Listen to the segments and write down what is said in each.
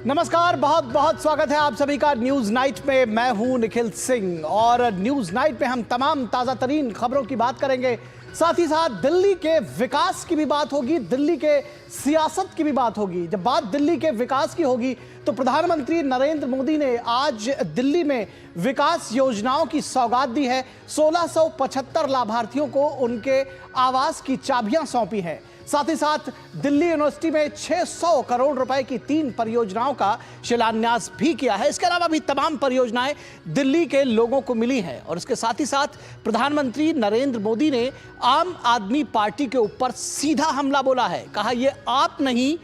नमस्कार, बहुत बहुत स्वागत है आप सभी का न्यूज नाइट में। मैं हूं निखिल सिंह और न्यूज नाइट में हम तमाम ताजा तरीन खबरों की बात करेंगे। साथ ही साथ दिल्ली के विकास की भी बात होगी, दिल्ली के सियासत की भी बात होगी। जब बात दिल्ली के विकास की होगी तो प्रधानमंत्री नरेंद्र मोदी ने आज दिल्ली में विकास योजनाओं की सौगात दी है। 1675 लाभार्थियों को उनके आवास की चाबियां सौंपी हैं। साथ ही साथ दिल्ली यूनिवर्सिटी में 600 करोड़ रुपए की 3 परियोजनाओं का शिलान्यास भी किया है। इसके अलावा भी तमाम परियोजनाएं दिल्ली के लोगों को मिली हैं। और इसके साथ ही साथ प्रधानमंत्री नरेंद्र मोदी ने आम आदमी पार्टी के ऊपर सीधा हमला बोला है। कहा यह आप नहीं,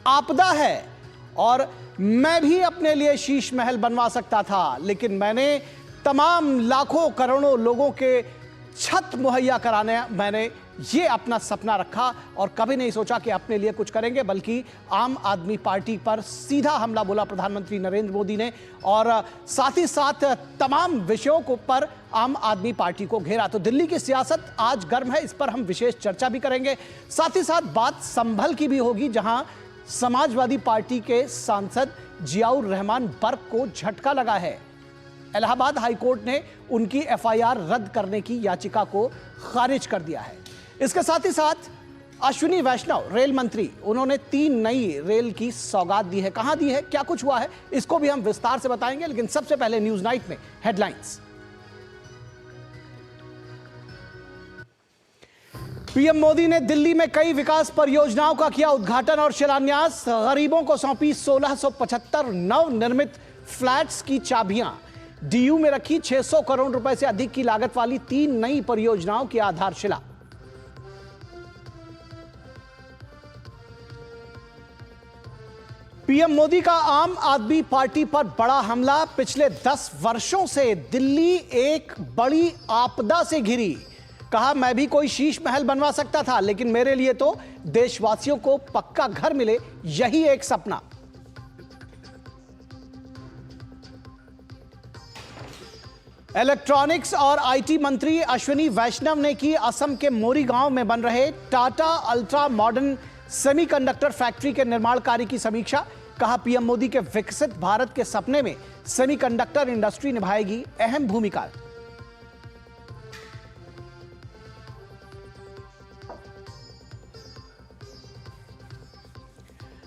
आपदा है और मैं भी अपने लिए शीश महल बनवा सकता था, लेकिन मैंने तमाम लाखों करोड़ों लोगों के छत मुहैया कराने मैंने ये अपना सपना रखा और कभी नहीं सोचा कि अपने लिए कुछ करेंगे, बल्कि आम आदमी पार्टी पर सीधा हमला बोला प्रधानमंत्री नरेंद्र मोदी ने। और साथ ही साथ तमाम विषयों को पर आम आदमी पार्टी को घेरा। तो दिल्ली की सियासत आज गर्म है, इस पर हम विशेष चर्चा भी करेंगे। साथ ही साथ बात संभल की भी होगी, जहां समाजवादी पार्टी के सांसद जियाउर रहमान बर्क को झटका लगा है। इलाहाबाद हाईकोर्ट ने उनकी एफआईआर रद्द करने की याचिका को खारिज कर दिया है। इसके साथ ही साथ अश्विनी वैष्णव रेल मंत्री, उन्होंने 3 नई रेल की सौगात दी है। कहां दी है, क्या कुछ हुआ है, इसको भी हम विस्तार से बताएंगे। लेकिन सबसे पहले न्यूज नाइट में हेडलाइंस। पीएम मोदी ने दिल्ली में कई विकास परियोजनाओं का किया उद्घाटन और शिलान्यास। गरीबों को सौंपी 1675 नवनिर्मित फ्लैट्स की चाबियां। डीयू में रखी 600 करोड़ रुपए से अधिक की लागत वाली 3 नई परियोजनाओं की आधारशिला। पीएम मोदी का आम आदमी पार्टी पर बड़ा हमला। पिछले 10 वर्षों से दिल्ली एक बड़ी आपदा से घिरी। कहा मैं भी कोई शीश महल बनवा सकता था, लेकिन मेरे लिए तो देशवासियों को पक्का घर मिले यही एक सपना। इलेक्ट्रॉनिक्स और आईटी मंत्री अश्विनी वैष्णव ने की असम के मोरीगांव में बन रहे Tata ultra modern semiconductor factory के निर्माण कार्य की समीक्षा। कहा पीएम मोदी के विकसित भारत के सपने में सेमीकंडक्टर इंडस्ट्री निभाएगी अहम भूमिका।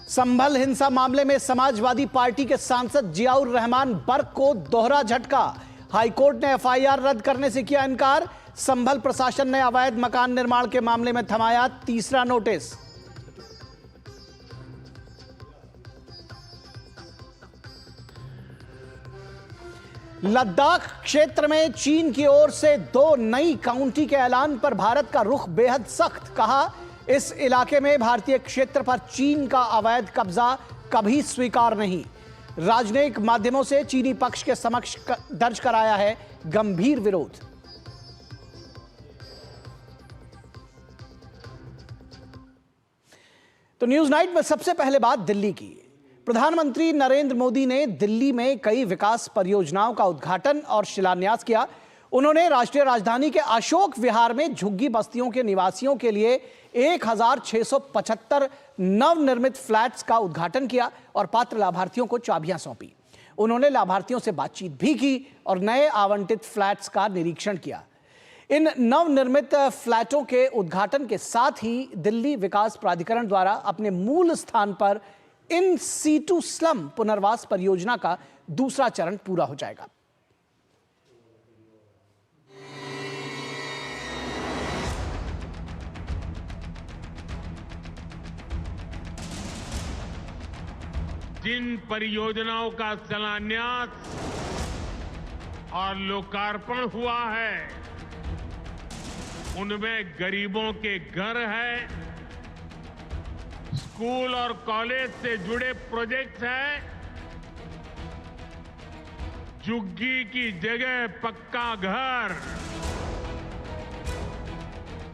संभल हिंसा मामले में समाजवादी पार्टी के सांसद जियाउर रहमान बर्क को दोहरा झटका। हाईकोर्ट ने एफआईआर रद्द करने से किया इनकार। संभल प्रशासन ने अवैध मकान निर्माण के मामले में थमाया तीसरा नोटिस। लद्दाख क्षेत्र में चीन की ओर से 2 नई काउंटी के ऐलान पर भारत का रुख बेहद सख्त। कहा इस इलाके में भारतीय क्षेत्र पर चीन का अवैध कब्जा कभी स्वीकार नहीं। राजनयिक माध्यमों से चीनी पक्ष के समक्ष दर्ज कराया है गंभीर विरोध। तो न्यूज नाइट में सबसे पहले बात दिल्ली की। प्रधानमंत्री नरेंद्र मोदी ने दिल्ली में कई विकास परियोजनाओं का उद्घाटन और शिलान्यास किया। उन्होंने राष्ट्रीय राजधानी के अशोक विहार में झुग्गी बस्तियों के निवासियों के लिए 1675 नवनिर्मित फ्लैट्स का उद्घाटन किया और पात्र लाभार्थियों को चाबियां सौंपी। उन्होंने लाभार्थियों से बातचीत भी की और नए आवंटित फ्लैट्स का निरीक्षण किया। इन नवनिर्मित फ्लैटों के उद्घाटन के साथ ही दिल्ली विकास प्राधिकरण द्वारा अपने मूल स्थान पर इन सीटू स्लम पुनर्वास परियोजना का दूसरा चरण पूरा हो जाएगा। जिन परियोजनाओं का शिलान्यास और लोकार्पण हुआ है, उनमें गरीबों के घर हैं, स्कूल और कॉलेज से जुड़े प्रोजेक्ट्स हैं, झुग्गी की जगह पक्का घर,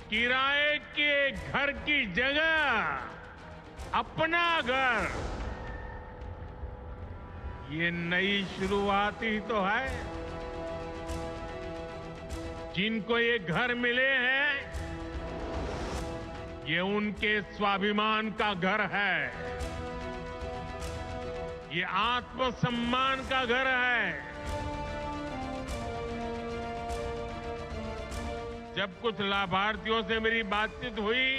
किराए के घर की जगह अपना घर, ये नई शुरुआत ही तो है। जिनको ये घर मिले हैं, ये उनके स्वाभिमान का घर है। ये आत्मसम्मान का घर है। जब कुछ लाभार्थियों से मेरी बातचीत हुई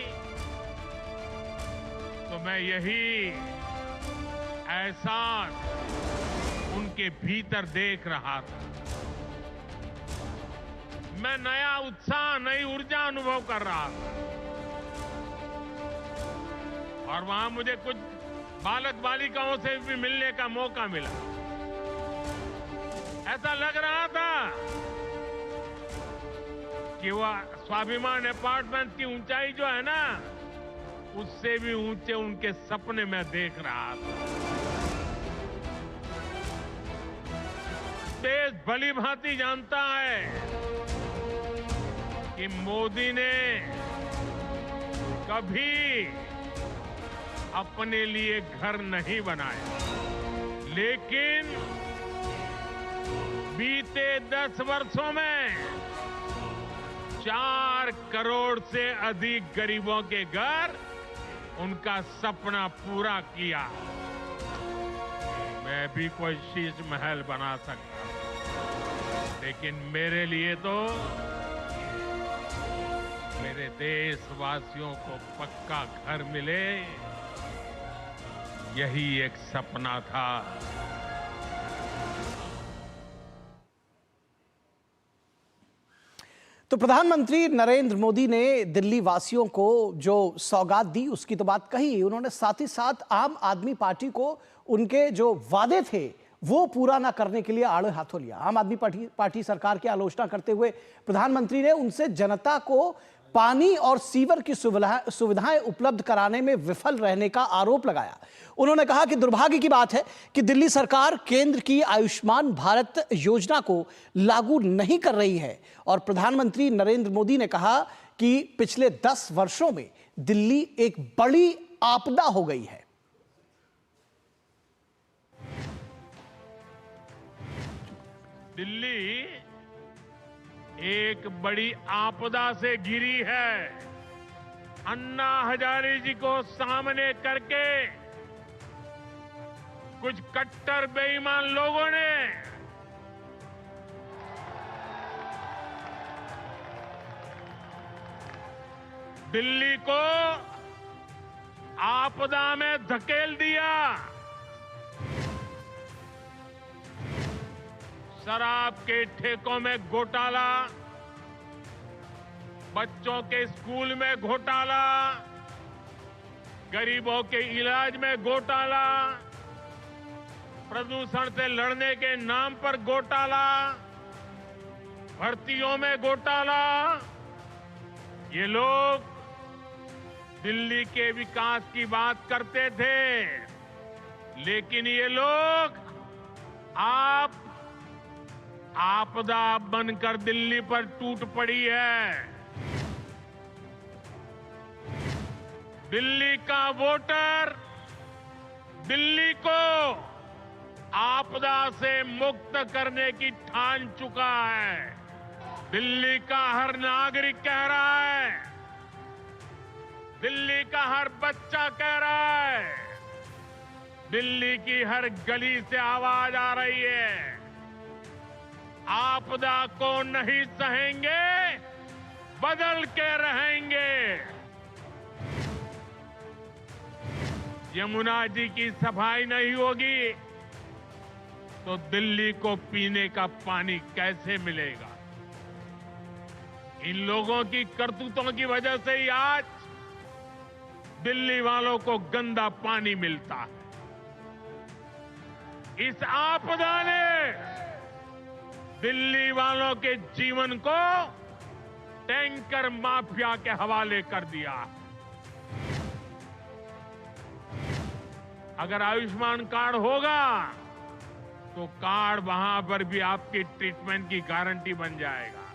तो मैं यही एहसास उनके भीतर देख रहा था। मैं नया उत्साह, नई ऊर्जा अनुभव कर रहा था और वहां मुझे कुछ बालक बालिकाओं से भी मिलने का मौका मिला। ऐसा लग रहा था कि वह स्वाभिमान अपार्टमेंट की ऊंचाई जो है ना, उससे भी ऊंचे उनके सपने में देख रहा था। देश भली भांति जानता है कि मोदी ने कभी अपने लिए घर नहीं बनाया, लेकिन बीते 10 वर्षों में 4 करोड़ से अधिक गरीबों के घर, उनका सपना पूरा किया। मैं भी कोई शीश महल बना सकता, लेकिन मेरे लिए तो मेरे देशवासियों को पक्का घर मिले, यही एक सपना था। तो प्रधानमंत्री नरेंद्र मोदी ने दिल्ली वासियों को जो सौगात दी उसकी तो बात कही। उन्होंने साथ ही साथ आम आदमी पार्टी को उनके जो वादे थे वो पूरा ना करने के लिए आड़े हाथों लिया। आम आदमी पार्टी सरकार की आलोचना करते हुए प्रधानमंत्री ने उनसे जनता को पानी और सीवर की सुविधाएं उपलब्ध कराने में विफल रहने का आरोप लगाया। उन्होंने कहा कि दुर्भाग्य की बात है कि दिल्ली सरकार केंद्र की आयुष्मान भारत योजना को लागू नहीं कर रही है। और प्रधानमंत्री नरेंद्र मोदी ने कहा कि पिछले 10 वर्षों में दिल्ली एक बड़ी आपदा हो गई है। दिल्ली एक बड़ी आपदा से घिरी है। अन्ना हजारे जी को सामने करके कुछ कट्टर बेईमान लोगों ने दिल्ली को आपदा में धकेल दिया। शराब के ठेकों में घोटाला, बच्चों के स्कूल में घोटाला, गरीबों के इलाज में घोटाला, प्रदूषण से लड़ने के नाम पर घोटाला, भर्तियों में घोटाला। ये लोग दिल्ली के विकास की बात करते थे, लेकिन ये लोग आप आपदा बनकर दिल्ली पर टूट पड़ी है। दिल्ली का वोटर दिल्ली को आपदा से मुक्त करने की ठान चुका है। दिल्ली का हर नागरिक कह रहा है, दिल्ली का हर बच्चा कह रहा है, दिल्ली की हर गली से आवाज आ रही है, आपदा को नहीं सहेंगे, बदल के रहेंगे। यमुना जी की सफाई नहीं होगी तो दिल्ली को पीने का पानी कैसे मिलेगा? इन लोगों की करतूतों की वजह से ही आज दिल्ली वालों को गंदा पानी मिलता है। इस आपदा ने दिल्ली वालों के जीवन को टैंकर माफिया के हवाले कर दिया। अगर आयुष्मान कार्ड होगा तो कार्ड वहां पर भी आपकी ट्रीटमेंट की गारंटी बन जाएगा,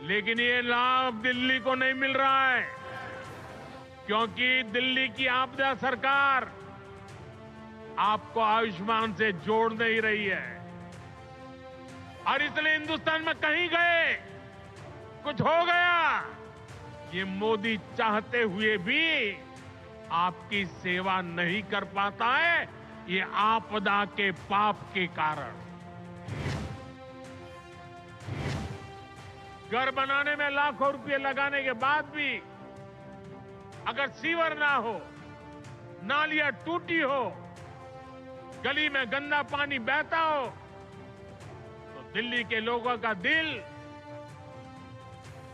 लेकिन ये लाभ दिल्ली को नहीं मिल रहा है, क्योंकि दिल्ली की आपदा सरकार आपको आयुष्मान से जोड़ नहीं रही है। और इसलिए हिंदुस्तान में कहीं गए, कुछ हो गया, ये मोदी चाहते हुए भी आपकी सेवा नहीं कर पाता है, ये आपदा के पाप के कारण। घर बनाने में लाखों रुपए लगाने के बाद भी अगर सीवर ना हो, नालियां टूटी हो, गली में गंदा पानी बहता हो, तो दिल्ली के लोगों का दिल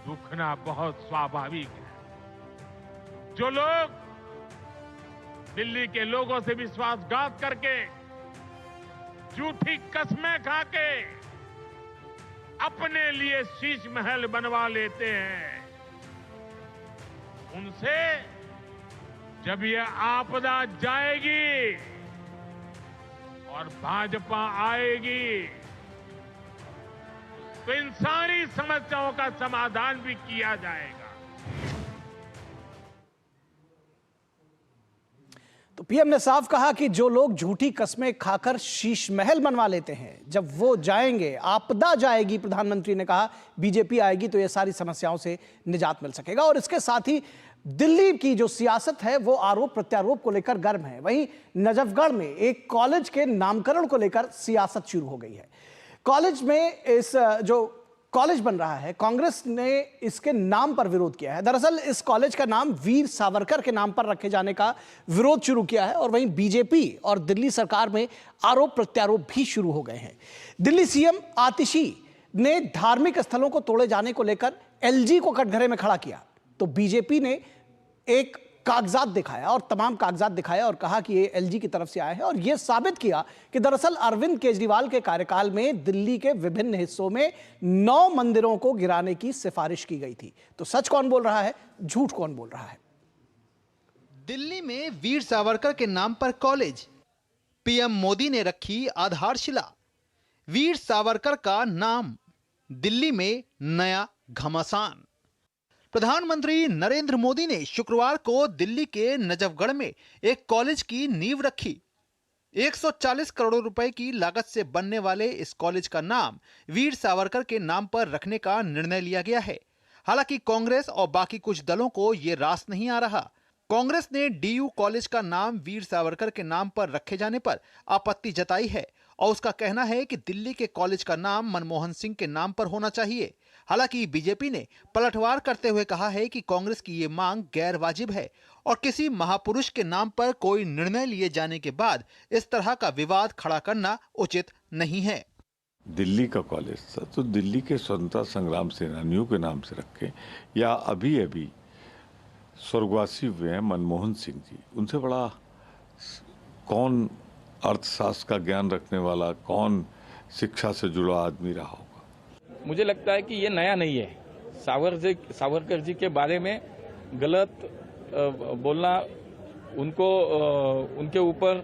दुखना बहुत स्वाभाविक है। जो लोग दिल्ली के लोगों से विश्वासघात करके, झूठी कस्में खाके अपने लिए शीश महल बनवा लेते हैं, उनसे जब यह आपदा जाएगी और भाजपा आएगी तो इन सारी समस्याओं का समाधान भी किया जाएगा। तो पीएम ने साफ कहा कि जो लोग झूठी कस्में खाकर शीश महल बनवा लेते हैं, जब वो जाएंगे, आपदा जाएगी, प्रधानमंत्री ने कहा, बीजेपी आएगी तो ये सारी समस्याओं से निजात मिल सकेगा। और इसके साथ ही दिल्ली की जो सियासत है वो आरोप प्रत्यारोप को लेकर गर्म है। वहीं नजफगढ़ में एक कॉलेज के नामकरण को लेकर सियासत शुरू हो गई है। कॉलेज में इस जो कॉलेज बन रहा है, कांग्रेस ने इसके नाम पर विरोध किया है। दरअसल इस कॉलेज का नाम वीर सावरकर के नाम पर रखे जाने का विरोध शुरू किया है और वहीं बीजेपी और दिल्ली सरकार में आरोप प्रत्यारोप भी शुरू हो गए हैं। दिल्ली सीएम आतिशी ने धार्मिक स्थलों को तोड़े जाने को लेकर एलजी को कटघरे में खड़ा किया, तो बीजेपी ने एक कागजात दिखाया और तमाम कागजात दिखाए और कहा कि ये एलजी की तरफ से आया है और यह साबित किया कि दरअसल अरविंद केजरीवाल के कार्यकाल में दिल्ली के विभिन्न हिस्सों में 9 मंदिरों को गिराने की सिफारिश की गई थी। तो सच कौन बोल रहा है, झूठ कौन बोल रहा है? दिल्ली में वीर सावरकर के नाम पर कॉलेज, पीएम मोदी ने रखी आधारशिला। वीर सावरकर का नाम, दिल्ली में नया घमासान। प्रधानमंत्री नरेंद्र मोदी ने शुक्रवार को दिल्ली के नजफगढ़ में एक कॉलेज की नींव रखी। 140 करोड़ रुपए की लागत से बनने वाले इस कॉलेज का नाम वीर सावरकर के नाम पर रखने का निर्णय लिया गया है। हालांकि कांग्रेस और बाकी कुछ दलों को यह रास नहीं आ रहा। कांग्रेस ने डीयू कॉलेज का नाम वीर सावरकर के नाम पर रखे जाने पर आपत्ति जताई है और उसका कहना है कि दिल्ली के कॉलेज का नाम मनमोहन सिंह के नाम पर होना चाहिए। हालांकि बीजेपी ने पलटवार करते हुए कहा है कि कांग्रेस की ये मांग गैर वाजिब है और किसी महापुरुष के नाम पर कोई निर्णय लिए जाने के बाद इस तरह का विवाद खड़ा करना उचित नहीं है। दिल्ली का कॉलेज था तो दिल्ली के स्वतंत्रता संग्राम सेनानियों के नाम से रखे, या अभी अभी स्वर्गवासी हुए हैं मनमोहन सिंह जी, उनसे बड़ा कौन अर्थशास्त्र का ज्ञान रखने वाला, कौन शिक्षा से जुड़ा आदमी रहा होगा? मुझे लगता है कि ये नया नहीं है। सावरकर जी के बारे में गलत बोलना, उनको उनके ऊपर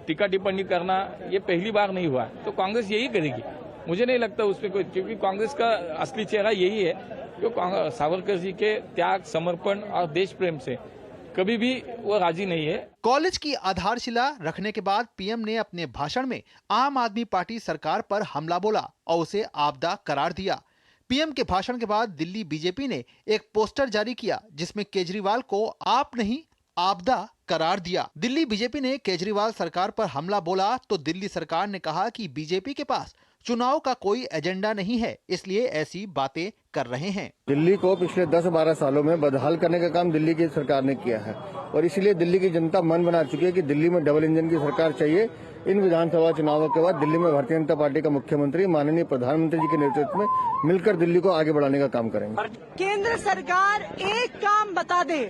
टीका टिप्पणी करना, ये पहली बार नहीं हुआ। तो कांग्रेस यही करेगी, मुझे नहीं लगता उसमें कोई, क्योंकि कांग्रेस का असली चेहरा यही है कि सावरकर जी के त्याग, समर्पण और देश प्रेम से कभी भी वो राजी नहीं है। कॉलेज की आधारशिला रखने के बाद पीएम ने अपने भाषण में आम आदमी पार्टी सरकार पर हमला बोला और उसे आपदा करार दिया। पीएम के भाषण के बाद दिल्ली बीजेपी ने एक पोस्टर जारी किया जिसमें केजरीवाल को आप नहीं आपदा करार दिया। दिल्ली बीजेपी ने केजरीवाल सरकार पर हमला बोला तो दिल्ली सरकार ने कहा कि बीजेपी के पास चुनाव का कोई एजेंडा नहीं है, इसलिए ऐसी बातें कर रहे हैं। दिल्ली को पिछले 10-12 सालों में बदहाल करने का काम दिल्ली की सरकार ने किया है और इसलिए दिल्ली की जनता मन बना चुकी है कि दिल्ली में डबल इंजन की सरकार चाहिए। इन विधानसभा चुनावों के बाद दिल्ली में भारतीय जनता पार्टी का मुख्यमंत्री माननीय प्रधानमंत्री जी के नेतृत्व में मिलकर दिल्ली को आगे बढ़ाने का काम करेंगे। केंद्र सरकार एक काम बता दे,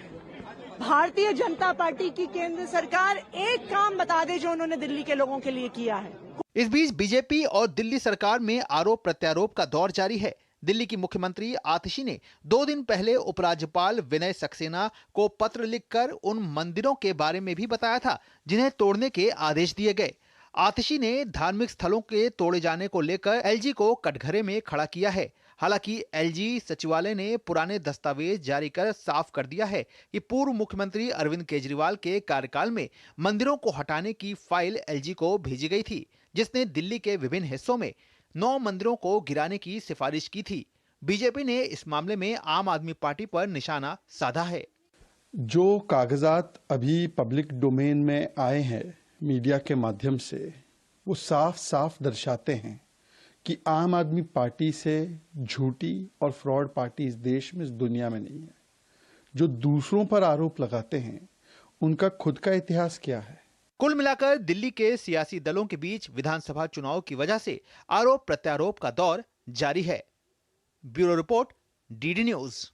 भारतीय जनता पार्टी की केंद्र सरकार एक काम बता दे जो उन्होंने दिल्ली के लोगों के लिए किया है। इस बीच बीजेपी और दिल्ली सरकार में आरोप प्रत्यारोप का दौर जारी है। दिल्ली की मुख्यमंत्री आतिशी ने 2 दिन पहले उपराज्यपाल विनय सक्सेना को पत्र लिखकर उन मंदिरों के बारे में भी बताया था जिन्हें तोड़ने के आदेश दिए गए। आतिशी ने धार्मिक स्थलों के तोड़े जाने को लेकर एलजी को कटघरे में खड़ा किया है। हालांकि एलजी सचिवालय ने पुराने दस्तावेज जारी कर साफ कर दिया है कि पूर्व मुख्यमंत्री अरविंद केजरीवाल के कार्यकाल में मंदिरों को हटाने की फाइल एलजी को भेजी गई थी, जिसने दिल्ली के विभिन्न हिस्सों में 9 मंदिरों को गिराने की सिफारिश की थी। बीजेपी ने इस मामले में आम आदमी पार्टी पर निशाना साधा है। जो कागजात अभी पब्लिक डोमेन में आए हैं मीडिया के माध्यम से, वो साफ साफ दर्शाते हैं कि आम आदमी पार्टी से झूठी और फ्रॉड पार्टी इस देश में, इस दुनिया में नहीं है। जो दूसरों पर आरोप लगाते हैं उनका खुद का इतिहास क्या है? कुल मिलाकर दिल्ली के सियासी दलों के बीच विधानसभा चुनाव की वजह से आरोप प्रत्यारोप का दौर जारी है। Bureau report, DD news.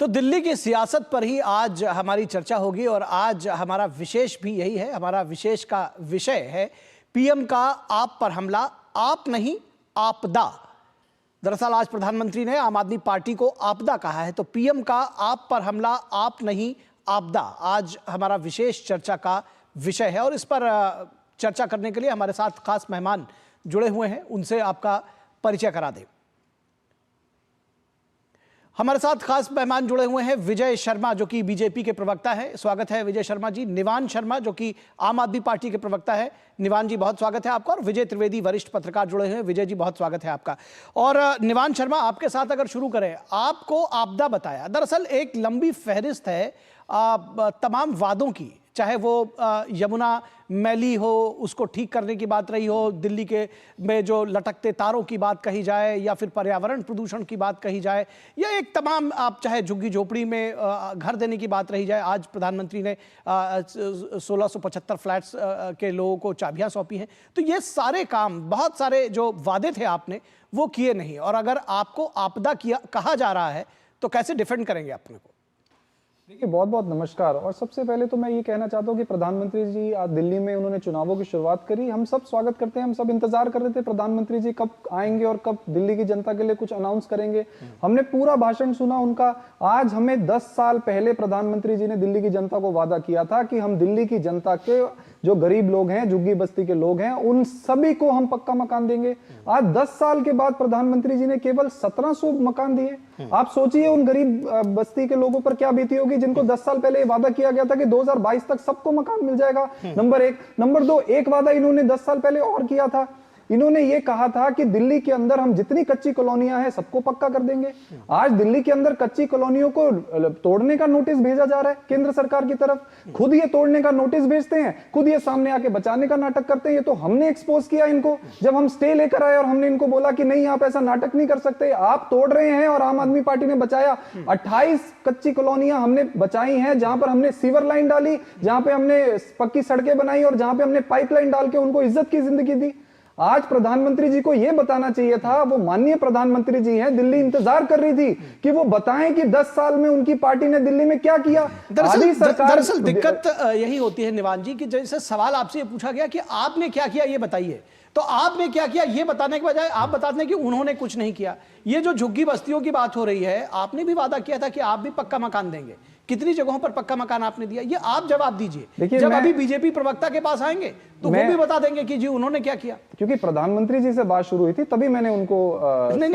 तो दिल्ली की सियासत पर ही आज हमारी चर्चा होगी और आज हमारा विशेष भी यही है। हमारा विशेष का विषय है पीएम का आप पर हमला, आप नहीं आपदा। दरअसल आज प्रधानमंत्री ने आम आदमी पार्टी को आपदा कहा है, तो पीएम का आप पर हमला, आप नहीं आपदा आज हमारा विशेष चर्चा का विषय है। और इस पर चर्चा करने के लिए हमारे साथ खास मेहमान जुड़े हुए हैं, उनसे आपका परिचय करा दें। हमारे साथ खास मेहमान जुड़े हुए हैं विजय शर्मा, जो कि बीजेपी के प्रवक्ता हैं। स्वागत है विजय शर्मा जी। निवान शर्मा, जो कि आम आदमी पार्टी के प्रवक्ता है। निवान जी, बहुत स्वागत है आपका। और विजय त्रिवेदी, वरिष्ठ पत्रकार, जुड़े हैं। विजय जी, बहुत स्वागत है आपका। और निवान शर्मा, आपके साथ अगर शुरू करें, आपको आपदा बताया, दरअसल एक लंबी फहरिस्त है तमाम वादों की, चाहे वो यमुना मैली हो, उसको ठीक करने की बात रही हो, दिल्ली के में जो लटकते तारों की बात कही जाए, या फिर पर्यावरण प्रदूषण की बात कही जाए, या एक तमाम आप चाहे झुग्गी झोपड़ी में घर देने की बात रही जाए। आज प्रधानमंत्री ने 1675 फ्लैट्स के लोगों को चाबियां सौंपी हैं। तो ये सारे काम, बहुत सारे जो वादे थे आपने, वो किए नहीं। और अगर आपको आपदा किया कहा जा रहा है तो कैसे डिफेंड करेंगे अपने को? देखिए, बहुत बहुत नमस्कार। और सबसे पहले तो मैं ये कहना चाहता हूँ कि प्रधानमंत्री जी आज दिल्ली में उन्होंने चुनावों की शुरुआत करी। हम सब स्वागत करते हैं। हम सब इंतजार कर रहे थे प्रधानमंत्री जी कब आएंगे और कब दिल्ली की जनता के लिए कुछ अनाउंस करेंगे। हमने पूरा भाषण सुना उनका। आज हमें 10 साल पहले प्रधानमंत्री जी ने दिल्ली की जनता को वादा किया था कि हम दिल्ली की जनता के जो गरीब लोग हैं, झुग्गी बस्ती के लोग हैं, उन सभी को हम पक्का मकान देंगे। आज 10 साल के बाद प्रधानमंत्री जी ने केवल 1700 मकान दिए। आप सोचिए उन गरीब बस्ती के लोगों पर क्या बीती होगी जिनको 10 साल पहले वादा किया गया था कि 2022 तक सबको मकान मिल जाएगा। नंबर 1। नंबर 2, एक वादा इन्होंने 10 साल पहले और किया था। इन्होंने ये कहा था कि दिल्ली के अंदर हम जितनी कच्ची कॉलोनियां हैं सबको पक्का कर देंगे। आज दिल्ली के अंदर कच्ची कॉलोनियों को तोड़ने का नोटिस भेजा जा रहा है केंद्र सरकार की तरफ। खुद ये तोड़ने का नोटिस भेजते हैं, खुद ये सामने आके बचाने का नाटक करते हैं। ये तो हमने एक्सपोज किया इनको, जब हम स्टे लेकर आए और हमने इनको बोला कि नहीं, आप ऐसा नाटक नहीं कर सकते, आप तोड़ रहे हैं। और आम आदमी पार्टी ने बचाया। 28 कच्ची कॉलोनियां हमने बचाई हैं, जहां पर हमने सीवर लाइन डाली, जहां पे हमने पक्की सड़कें बनाई और जहां पे हमने पाइपलाइन डाल के उनको इज्जत की जिंदगी दी। आज प्रधानमंत्री जी को यह बताना चाहिए था, वो माननीय प्रधानमंत्री जी हैं, दिल्ली इंतजार कर रही थी कि वो बताएं कि 10 साल में उनकी पार्टी ने दिल्ली में क्या किया। दरअसल दिक्कत यही होती है निवान जी, कि जैसे सवाल आपसे ये पूछा गया कि आपने क्या किया ये बताइए, तो आपने क्या किया ये बताने के बजाय आप बताते हैं कि उन्होंने कुछ नहीं किया। ये जो झुग्गी बस्तियों की बात हो रही है, आपने भी वादा किया था कि आप भी पक्का मकान देंगे। कितनी जगहों पर पक्का मकान आपने दिया, ये आप जवाब दीजिए। जब अभी बीजेपी प्रवक्ता के पास आएंगे तो वो भी बता देंगे कि जी उन्होंने क्या किया। क्योंकि प्रधानमंत्री जी से बात शुरू हुई थी, तभी मैंने उनको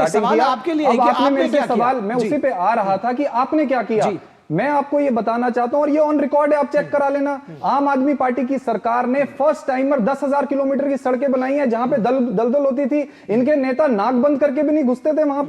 सवाल आपके लिए आपने क्या सवाल, मैं उसी पे आ रहा था कि आपने क्या किया। मैं आपको ये बताना चाहता हूं, और ये ऑन रिकॉर्ड है, आप चेक करा लेना। आम आदमी पार्टी की सरकार ने फर्स्ट टाइमर 10,000 किलोमीटर की सड़कें बनाई हैं, जहां पे दलदल होती थी। इनके नेता नाक बंद करके भी नहीं घुसते थे वहां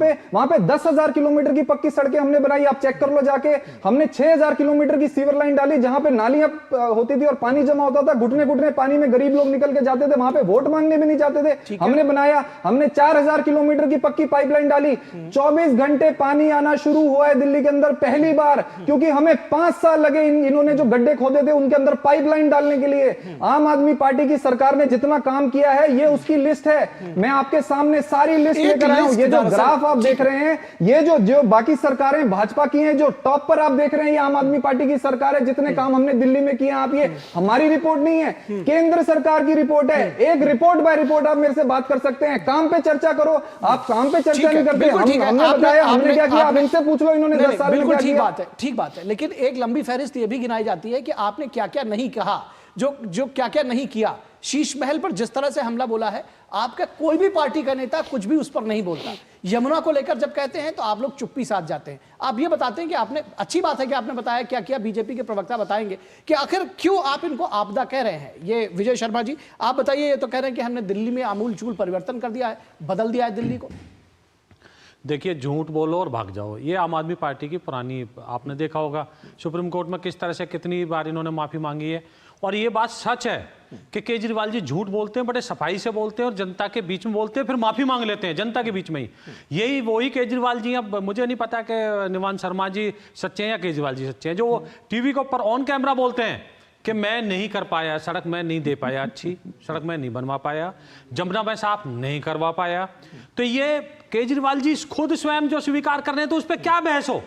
पे 10,000 किलोमीटर की पक्की सड़कें हमने बनाई, आप चेक कर लो जाके। हमने 6,000 किलोमीटर की सीवर लाइन डाली, जहां पे नालियां होती थी और पानी जमा होता था, घुटने घुटने पानी में गरीब लोग निकल के जाते थे, वहां पे वोट मांगने भी नहीं जाते थे, हमने बनाया। हमने 4,000 किलोमीटर की पक्की पाइपलाइन डाली। 24 घंटे पानी आना शुरू हुआ है दिल्ली के अंदर पहली बार, क्योंकि हमें 5 साल लगे इन्होंने जो गड्ढे खोदे थे उनके अंदर पाइपलाइन डालने के लिए। आम आदमी पार्टी की सरकार ने जितना काम किया है, ये उसकी लिस्ट है। मैं आपके सामने सारी लिस्ट लेकर आया हूं। ये जो ग्राफ आप देख रहे हैं, ये जो बाकी सरकारें भाजपा की हैं, जो टॉप पर आप देख रहे हैं, ये आम आदमी पार्टी की सरकार है। जितने काम हमने दिल्ली में किए, आप ये हमारी रिपोर्ट नहीं है, केंद्र सरकार की रिपोर्ट है। एक रिपोर्ट बाय रिपोर्ट आप मेरे से बात कर सकते हैं। काम पे चर्चा करो, आप काम पे चर्चा नहीं करते। हमने बताया हमने क्या किया, आप इनसे पूछ लो इन्होंने 10 साल में क्या किया। ठीक बात है, लेकिन एक लंबी फहरिस्त यह भी गिनाई जाती है कि आपने क्या क्या नहीं कहा, जो क्या क्या नहीं किया। शीश महल पर जिस तरह से हमला बोला है, आपका कोई भी पार्टी का नेता कुछ भी उस पर नहीं बोलता। यमुना को लेकर जब कहते हैं तो आप लोग चुप्पी साध जाते हैं। आप ये बताते हैं कि आपने, अच्छी बात है कि आपने बताया क्या किया, बीजेपी के प्रवक्ता बताएंगे कि आखिर क्यों आप इनको आपदा कह रहे हैं। ये विजय शर्मा जी आप बताइए, ये तो कह रहे हैं कि हमने दिल्ली में आमूल चूल परिवर्तन कर दिया है, बदल दिया है दिल्ली को। देखिए झूठ बोलो और भाग जाओ, ये आम आदमी पार्टी की पुरानी, आपने देखा होगा सुप्रीम कोर्ट में किस तरह से कितनी बार इन्होंने माफ़ी मांगी है। और ये बात सच है कि केजरीवाल जी झूठ बोलते हैं, बड़े सफाई से बोलते हैं और जनता के बीच में बोलते हैं, फिर माफ़ी मांग लेते हैं जनता के बीच में ही। यही वही केजरीवाल जी, अब मुझे नहीं पता कि निवान शर्मा जी सच्चे हैं या केजरीवाल जी सच्चे हैं, जो वो टीवी के ऊपर ऑन कैमरा बोलते हैं कि मैं नहीं कर पाया, सड़क मैं नहीं दे पाया, अच्छी सड़क मैं नहीं बनवा पाया, जमुना मैं साफ नहीं करवा पाया। तो ये केजरीवाल जी खुद स्वयं जो स्वीकार कर रहे हैं, तो उस पर क्या बहस हो,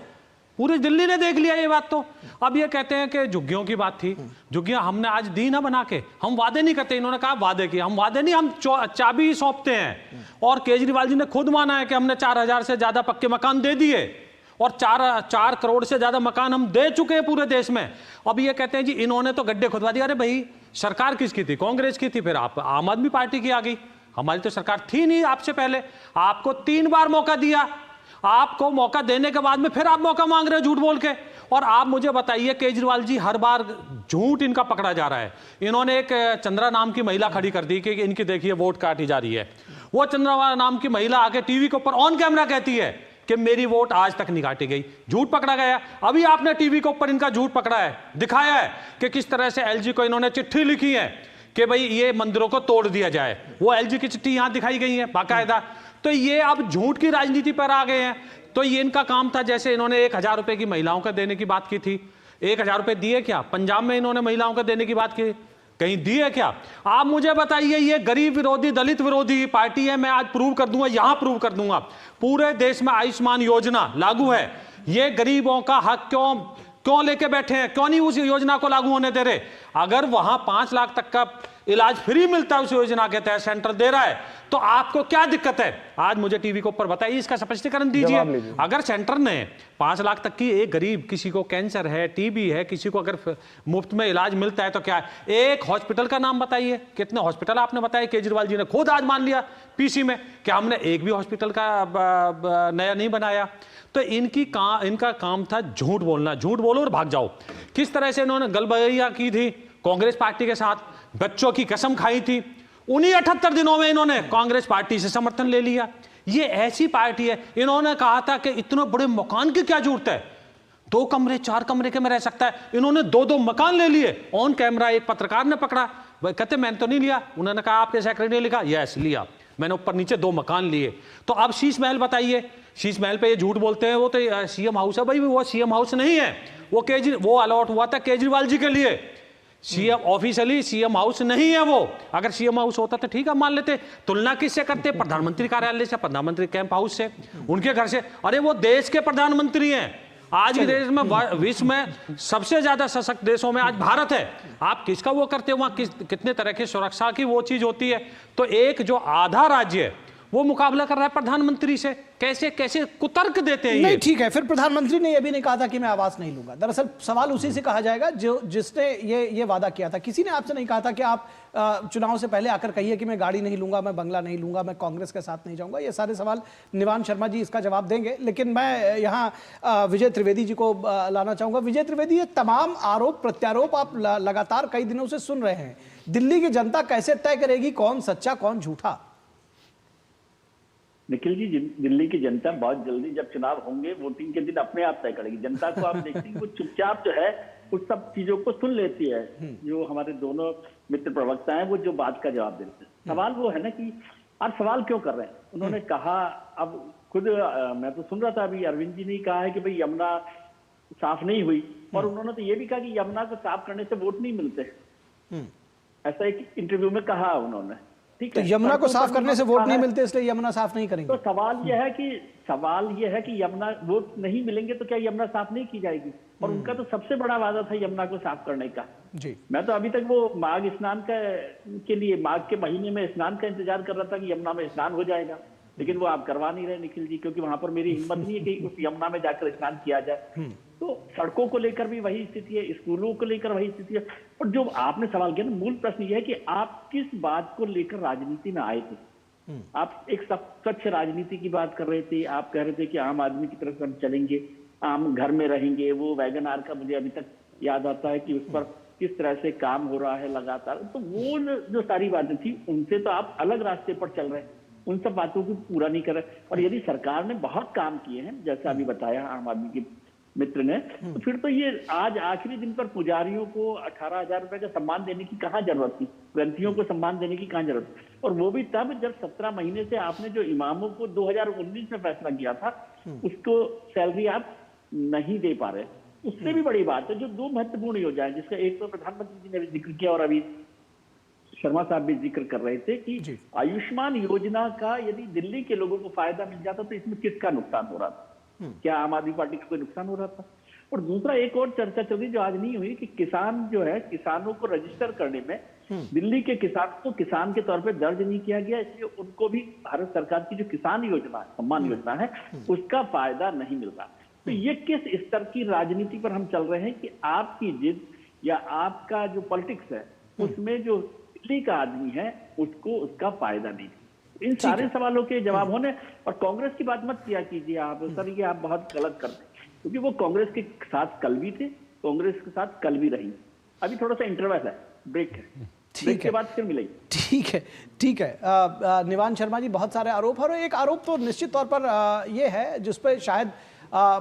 पूरी दिल्ली ने देख लिया ये बात। तो अब ये कहते हैं कि झुग्गियों की बात थी, झुग्गियां हमने आज दी ना बना के, हम वादे नहीं करते, इन्होंने कहा वादे किए, हम वादे नहीं, हम चाबी सौंपते हैं। और केजरीवाल जी ने खुद माना है कि हमने 4000 से ज्यादा पक्के मकान दे दिए और 4 करोड़ से ज्यादा मकान हम दे चुके हैं पूरे देश में। अब ये कहते हैं जी इन्होंने तो गड्ढे खुदवा दिया। अरे भाई सरकार किसकी थी? कांग्रेस की थी, फिर आप आम आदमी पार्टी की आ गई, हमारी तो सरकार थी नहीं आपसे पहले। आपको 3 बार मौका दिया, आपको मौका देने के बाद में फिर आप मौका मांग रहे हो झूठ बोल के। और आप मुझे बताइए, केजरीवाल जी हर बार झूठ इनका पकड़ा जा रहा है। इन्होंने एक चंद्रा नाम की महिला खड़ी कर दी कि इनकी देखिए वोट काटी जा रही है। वो चंद्रा नाम की महिला आके टीवी के ऊपर ऑन कैमरा कहती है कि मेरी वोट आज तक नहीं काटी गई, झूठ पकड़ा गया। अभी आपने टीवी के ऊपर इनका झूठ पकड़ा है, दिखाया है कि किस तरह से एलजी को इन्होंने चिट्ठी लिखी है कि भाई ये मंदिरों को तोड़ दिया जाए। वो एलजी की चिट्ठी यहां दिखाई गई है बाकायदा। तो ये अब झूठ की राजनीति पर आ गए हैं। तो ये इनका काम था, जैसे इन्होंने 1000 रुपए की महिलाओं को देने की बात की थी, 1000 रुपए दिए क्या? पंजाब में इन्होंने महिलाओं को देने की बात की, कहीं दिए क्या? आप मुझे बताइए, ये गरीब विरोधी दलित विरोधी पार्टी है। मैं आज प्रूव कर दूंगा, यहां प्रूव कर दूंगा, पूरे देश में आयुष्मान योजना लागू है। ये गरीबों का हक क्यों लेके बैठे हैं? क्यों नहीं उस योजना को लागू होने दे रहे? अगर वहां 5 लाख तक का इलाज फ्री मिलता है उस योजना के तहत, सेंटर दे रहा है, तो आपको क्या दिक्कत है? आज मुझे टीवी के ऊपर बताइए, इसका स्पष्टीकरण दीजिए। अगर सेंटर ने 5 लाख तक की, एक गरीब किसी को कैंसर है, टीबी है, किसी को अगर मुफ्त में इलाज मिलता है तो क्या है? एक हॉस्पिटल का नाम बताइए, कितने हॉस्पिटल आपने बताया? केजरीवाल जी ने खुद आज मान लिया पीसी में कि हमने एक भी हॉस्पिटल का नया नहीं बनाया। तो इनका काम था झूठ बोलना, झूठ बोलो और भाग जाओ। किस तरह से इन्होंने गलबैया की थी कांग्रेस पार्टी के साथ, बच्चों की कसम खाई थी, उन्हीं 78 दिनों में इन्होंने कांग्रेस पार्टी से समर्थन ले लिया। ये ऐसी पार्टी है, इन्होंने कहा था कि इतने बड़े मकान की क्या जरूरत है, 2 कमरे 4 कमरे के में रह सकता है। इन्होंने 2-2 मकान ले लिए ऑन कैमरा। एक पत्रकार ने पकड़ा, कहते मैंने तो नहीं लिया। उन्होंने कहा आपके सेक्रेटरी ने लिखा, यस लिया, मैंने ऊपर नीचे 2 मकान लिए। तो अब शीश महल बताइए, शीश महल पे ये झूठ बोलते हैं, वो तो सीएम हाउस है। भाई वो सीएम हाउस नहीं है, वो अलॉट हुआ था केजरीवाल जी के लिए। सीएम ऑफिशियली सीएम हाउस नहीं है वो। अगर सीएम हाउस होता तो ठीक है, मान लेते। तुलना किससे करते? प्रधानमंत्री कार्यालय से, प्रधानमंत्री कैंप हाउस से, उनके घर से। अरे वो देश के प्रधानमंत्री हैं। आज के देश में, विश्व में सबसे ज्यादा सशक्त देशों में आज भारत है। आप किसका वो करते हो? वहां कितने तरह की सुरक्षा की वो चीज होती है। तो एक जो आधा राज्य है वो मुकाबला कर रहा है प्रधानमंत्री से। कैसे कैसे कुतर्क देते हैं? नहीं ठीक है, फिर प्रधानमंत्री ने यह भी नहीं कहा था कि मैं आवास नहीं लूंगा। दरअसल सवाल उसी से कहा जाएगा जिसने ये वादा किया था। किसी ने आपसे नहीं कहा था कि आप चुनाव से पहले आकर कहिए कि मैं गाड़ी नहीं लूंगा, मैं बंगला नहीं लूंगा, मैं कांग्रेस के साथ नहीं जाऊंगा। ये सारे सवाल निवान शर्मा जी इसका जवाब देंगे। लेकिन मैं यहाँ विजय त्रिवेदी जी को लाना चाहूंगा। विजय त्रिवेदी, ये तमाम आरोप प्रत्यारोप आप लगातार कई दिनों से सुन रहे हैं। दिल्ली की जनता कैसे तय करेगी कौन सच्चा कौन झूठा? निखिल जी, दिल्ली की जनता बहुत जल्दी, जब चुनाव होंगे वोटिंग के दिन, अपने आप तय करेगी। जनता को आप देखते हैं वो चुपचाप जो है उस सब चीजों को सुन लेती है। जो हमारे दोनों मित्र प्रवक्ता हैं वो जो बात का जवाब देते हैं। सवाल वो है ना कि आप सवाल क्यों कर रहे हैं? उन्होंने कहा, अब खुद मैं तो सुन रहा था अभी, अरविंद जी ने कहा है कि भाई यमुना साफ नहीं हुई, और उन्होंने तो ये भी कहा कि यमुना को साफ करने से वोट नहीं मिलते। ऐसा एक इंटरव्यू में कहा उन्होंने। ठीक है, तो यमुना को साफ करने से वोट नहीं मिलते, इसलिए यमुना साफ नहीं करेंगे। तो सवाल यह है कि यमुना वोट नहीं मिलेंगे तो क्या यमुना साफ नहीं की जाएगी? और उनका तो सबसे बड़ा वादा था यमुना को साफ करने का। जी, मैं तो अभी तक वो माघ स्नान के लिए, माघ के महीने में स्नान का इंतजार कर रहा था कि यमुना में स्नान हो जाएगा, लेकिन वो आप करवा नहीं रहे निखिल जी, क्योंकि वहां पर मेरी हिम्मत नहीं है कि उस यमुना में जाकर स्नान किया जाए। तो सड़कों को लेकर भी वही स्थिति है, स्कूलों को लेकर वही स्थिति है। और जो आपने सवाल किया ना, मूल प्रश्न यह है कि आप किस बात को लेकर राजनीति में आए थे? आप एक स्वच्छ राजनीति की बात कर रहे थे। आप कह रहे थे कि आम आदमी की तरफ हम चलेंगे, आम घर में रहेंगे। वो वैगन आर का मुझे अभी तक याद आता है कि उस पर किस तरह से काम हो रहा है लगातार। तो वो जो सारी बातें थी, उनसे तो आप अलग रास्ते पर चल रहे हैं। उन सब बातों को पूरा नहीं कर रहे। और यदि सरकार ने बहुत काम किए हैं, जैसा अभी बताया आम आदमी के मित्र ने, तो फिर तो ये आज आखिरी दिन पर पुजारियों को 18,000 रुपए का सम्मान देने की कहाँ जरूरत थी, ग्रंथियों को सम्मान देने की कहाँ जरूरत थी? और वो भी तब जब 17 महीने से आपने जो इमामों को 2019 में फैसला किया था, उसको सैलरी आप नहीं दे पा रहे। उससे भी बड़ी बात है, जो दो महत्वपूर्ण योजनाएं, जिसका एक तो प्रधानमंत्री जी ने भी जिक्र किया और अभी शर्मा साहब भी जिक्र कर रहे थे कि आयुष्मान योजना का यदि दिल्ली के लोगों को फायदा मिल जाता तो इसमें किसका नुकसान हो रहा था? क्या आम आदमी पार्टी का कोई नुकसान हो रहा था? और दूसरा एक और चर्चा चल रही जो आज नहीं हुई कि किसान जो है, किसानों को रजिस्टर करने में दिल्ली के किसान को किसान के तौर पे दर्ज नहीं किया गया, इसलिए उनको भी भारत सरकार की जो किसान योजना है, सम्मान योजना है, उसका फायदा नहीं मिल रहा। तो ये किस स्तर की राजनीति पर हम चल रहे हैं कि आपकी जिद या आपका जो पॉलिटिक्स है उसमें जो दिल्ली का आदमी है उसको उसका फायदा नहीं। इन सारे सवालों के जवाब होने, और कांग्रेस की बात मत किया कीजिए आप सर, ये आप बहुत गलत करते हैं, क्योंकि वो कांग्रेस के साथ कल भी थे, कांग्रेस के साथ कल भी रही। अभी थोड़ा सा इंटरवल है, ब्रेक है, ब्रेक के बाद फिर मिलेगी। ठीक है। निवान शर्मा जी, बहुत सारे आरोप, और एक आरोप तो निश्चित तौर पर ये है जिस पर शायद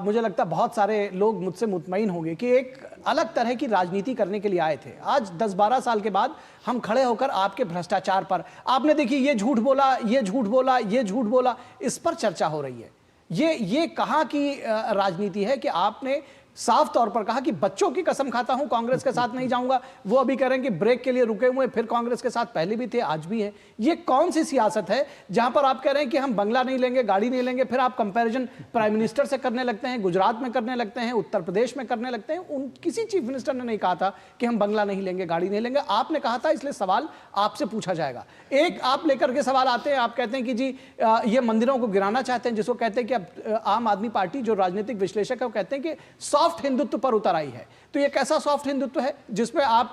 मुझे लगता है बहुत सारे लोग मुझसे मुतमईन होंगे कि एक अलग तरह की राजनीति करने के लिए आए थे। आज 10-12 साल के बाद हम खड़े होकर आपके भ्रष्टाचार पर, आपने देखिए ये झूठ बोला, ये झूठ बोला, ये झूठ बोला, इस पर चर्चा हो रही है। ये कहाँ की राजनीति है कि आपने साफ तौर पर कहा कि बच्चों की कसम खाता हूं कांग्रेस के साथ नहीं जाऊंगा, वो अभी कह रहे हैं कि ब्रेक के लिए रुके हुए, फिर कांग्रेस के साथ पहले भी थे, आज भी है। ये कौन सी सियासत है जहां पर आप कह रहे हैं कि हम बंगला नहीं लेंगे, गाड़ी नहीं लेंगे, फिर आप कंपैरिजन प्राइम मिनिस्टर से करने लगते हैं, गुजरात में करने लगते हैं, उत्तर प्रदेश में करने लगते हैं। किसी चीफ मिनिस्टर ने नहीं कहा था कि हम बंगला नहीं लेंगे, गाड़ी नहीं लेंगे, आपने कहा था, इसलिए सवाल आपसे पूछा जाएगा। एक आप लेकर के सवाल आते हैं, आप कहते हैं कि जी ये मंदिरों को गिराना चाहते हैं, जिसको कहते हैं कि अब आम आदमी पार्टी जो राजनीतिक विश्लेषक है वो कहते हैं कि सॉफ्ट हिंदुत्व पर उतर आई है। तो ये कैसा सॉफ्ट हिंदुत्व है जिसमें आप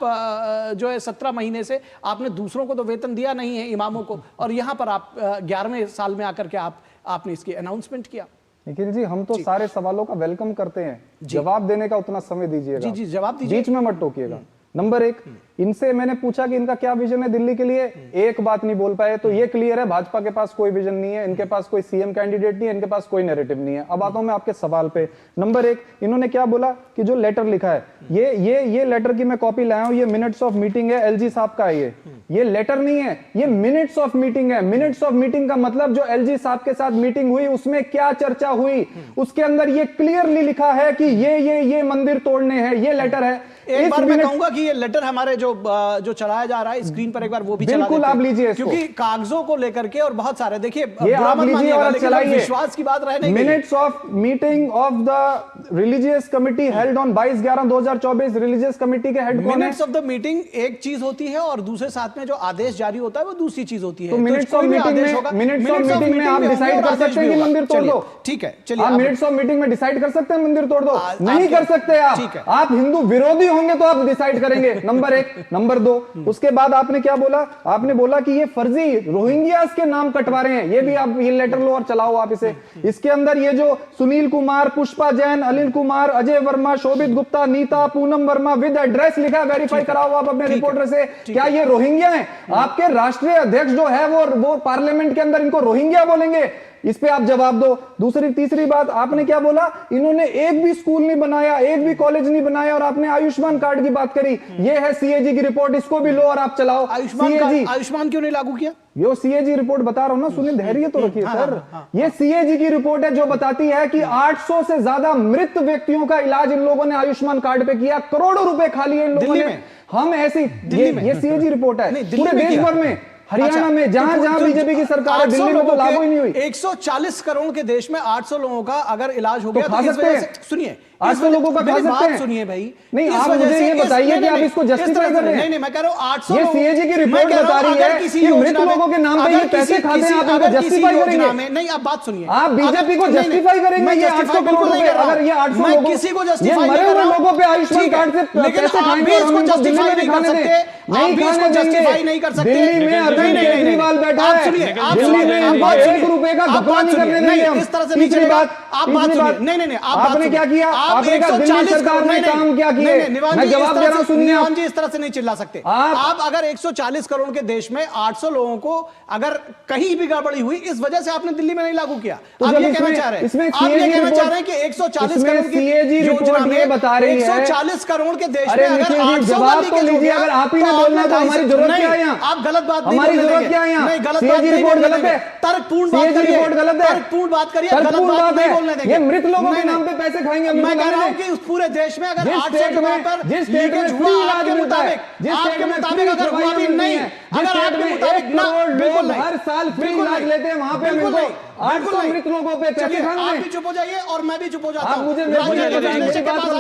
जो है 17 महीने से आपने दूसरों को तो वेतन दिया नहीं है, इमामों को, और यहां पर आप 11वें साल में आकर के आपने इसकी अनाउंसमेंट किया। लेकिन जी हम तो सारे सवालों का वेलकम करते हैं, जवाब देने का उतना समय दीजिएगा। जी जवाब दीजिए, बीच में मत टोकिएगा। नंबर एक, इनसे मैंने पूछा कि इनका क्या विजन है दिल्ली के लिए, एक बात नहीं बोल पाए। तो ये क्लियर है, भाजपा के पास कोई विजन नहीं है, इनके पास कोई सीएम कैंडिडेट नहीं है, इनके पास कोई नैरेटिव नहीं है। अब आता हूं मैं आपके सवाल पे। नंबर एक, इन्होंने क्या बोला कि जो लेटर लिखा है, ये लेटर की मैं कॉपी लाया हूं, ये मिनट्स ऑफ मीटिंग है, एलजी साहब का है। ये लेटर नहीं है, ये मिनट्स ऑफ मीटिंग है। मिनट्स ऑफ मीटिंग का मतलब जो एलजी साहब के साथ मीटिंग हुई उसमें क्या चर्चा हुई, उसके अंदर ये क्लियरली लिखा है कि ये मंदिर तोड़ने हैं। ये लेटर है। एक बार मैं कहूंगा कि ये लेटर हमारे जो चलाया जा रहा है स्क्रीन पर, एक बार वो भी चला बिल्कुल आप लीजिए, क्योंकि कागजों को लेकर के और बहुत सारे, देखिए ये आप लीजिए और चलाइए। विश्वास की बात रहे नहीं। Minutes of meeting of the religious committee held on 22/11/2024। Religious committee के हेड कौन है? मिनट्स ऑफ द मीटिंग एक चीज होती है और दूसरे साथ में जो आदेश जारी होता है वो दूसरी चीज होती है। तो मिनट्स ऑफ मीटिंग में आप डिसाइड कर सकते हैं कि मंदिर तोड़ दो। ठीक है, चलिए। आप मिनट्स ऑफ मीटिंग में डिसाइड कर सकते हैं मंदिर तोड़ दो? नहीं कर सकते आप हिंदू विरोधी होंगे तो आप डिसाइड करेंगे। नंबर एक। नंबर दो, उसके बाद आपने क्या बोला? आपने बोला कि ये फर्जी रोहिंग्यास के नाम कटवा रहे हैं। ये भी आप ये लेटर लो और चलाओ आप इसे। इसके अंदर ये जो सुनील कुमार, पुष्पा जैन, अनिल कुमार, अजय वर्मा, शोभित गुप्ता, नीता, पूनम वर्मा विद एड्रेस लिखा है, वेरीफाई कराओ आप अपने रिपोर्टर से। क्या ये रोहिंग्या है? आपके राष्ट्रीय अध्यक्ष जो है वो पार्लियामेंट के अंदर इनको रोहिंग्या बोलेंगे? इस पे आप जवाब दो। तीसरी बात आपने क्या बोला? इन्होंने एक भी स्कूल नहीं बनाया, एक भी कॉलेज नहीं बनाया, और आपने आयुष्मान कार्ड की बात करी। ये है सीएजी की रिपोर्ट, इसको भी लो और आप चलाओ। आयुष्मान क्यों नहीं लागू किया? यो सीएजी रिपोर्ट बता रहा हूं ना, सुनिए, धैर्य तो रखिए सर। ये सीएजी की रिपोर्ट है जो बताती है कि 800 से ज्यादा मृत व्यक्तियों का इलाज इन लोगों ने आयुष्मान कार्ड पे किया, करोड़ों रुपए खा लिए इन लोगों ने। हम ऐसी, ये सीएजी रिपोर्ट है पूरे देश भर में, हरियाणा में, जहां बीजेपी की सरकार है, दिल्ली में तो लागू ही नहीं हुई। 140 करोड़ के देश में 800 लोगों का अगर इलाज हो गया तो खा सकते हैं। सुनिए, 800 लोगों का खा सकते हैं। सुनिए भाई, नहीं आप मुझे ये बताइए कि आप इसको जस्टिफाई कर रहे हैं? नहीं, मैं कह रहा हूं 800। ये सीएजी की रिपोर्ट बता रही है कि मृत लोगों के नाम पे ये पैसे खाते हैं, आप इनको जस्टिफाई करेंगे? नहीं, आप बात सुनिए, आप बीजेपी को जस्टिफाई करेंगे ये 800 करोड़ रुपए? अगर ये 800 लोगों, किसी को जस्टिफाई मरे हुए लोगों पे आयुष्मान कार्ड से पैसे खाएंगे और हम जस्टिफाई नहीं खाने देंगे, नहीं खाने जस्टिफाई नहीं कर सकते। दिल्ली में अरविंद केजरीवाल बैठा है, दिल्ली में इनको 1 रुपए का घपला नहीं करने देंगे हम। तीसरी बात, आप बात सुनिए। नहीं आपने क्या किया? आपने कहा दिल्ली सरकार ने काम क्या किया? मैं जवाब दे रहा हूं, सुनिए। निवान जी इस तरह से नहीं चिल्ला सकते। आप अगर 140 करोड़ के देश में 800 लोगों को अगर कहीं भी गड़बड़ी हुई, इस वजह से आपने दिल्ली में नहीं लागू किया। आप ये कहना चाह रहे हैं, आप ये कहना चाह रहे हैं कि 140 करोड़ की योजना में बता रही है 140 करोड़ के देश में अगर 800 जवाब तो लीजिए। अगर आप ही ने बोलना तो हमारी जरूरत क्या है यहाँ? आप गलत बात नहीं, हमारी जरूरत क्या है यहाँ? नहीं, गलत बात नहीं, रिपोर्ट गलत है, तर्कपूर्ण बात करिए, तर्कपूर्ण बात करिए, गलत बात नहीं बोलने देंगे। ये मृत लोगों के नाम पे पैसे खाएंगे। मैं कह रहा हूं कि उस पूरे देश में अगर 800 जगह पर जिस स्टेट में फ्री इलाज मिलता है, आपके मुताबिक अगर हुआ भी नहीं, अगर आपके मुताबिक ना, बिल्कुल नहीं, हर साल फ्री इलाज लेते हैं, वहां पे बिल्कुल नहीं, 800 मृत लोगों पे पैसे खाने। आप भी चुप हो जाइए और मैं भी चुप हो जाता हूं। मुझे मेरी बात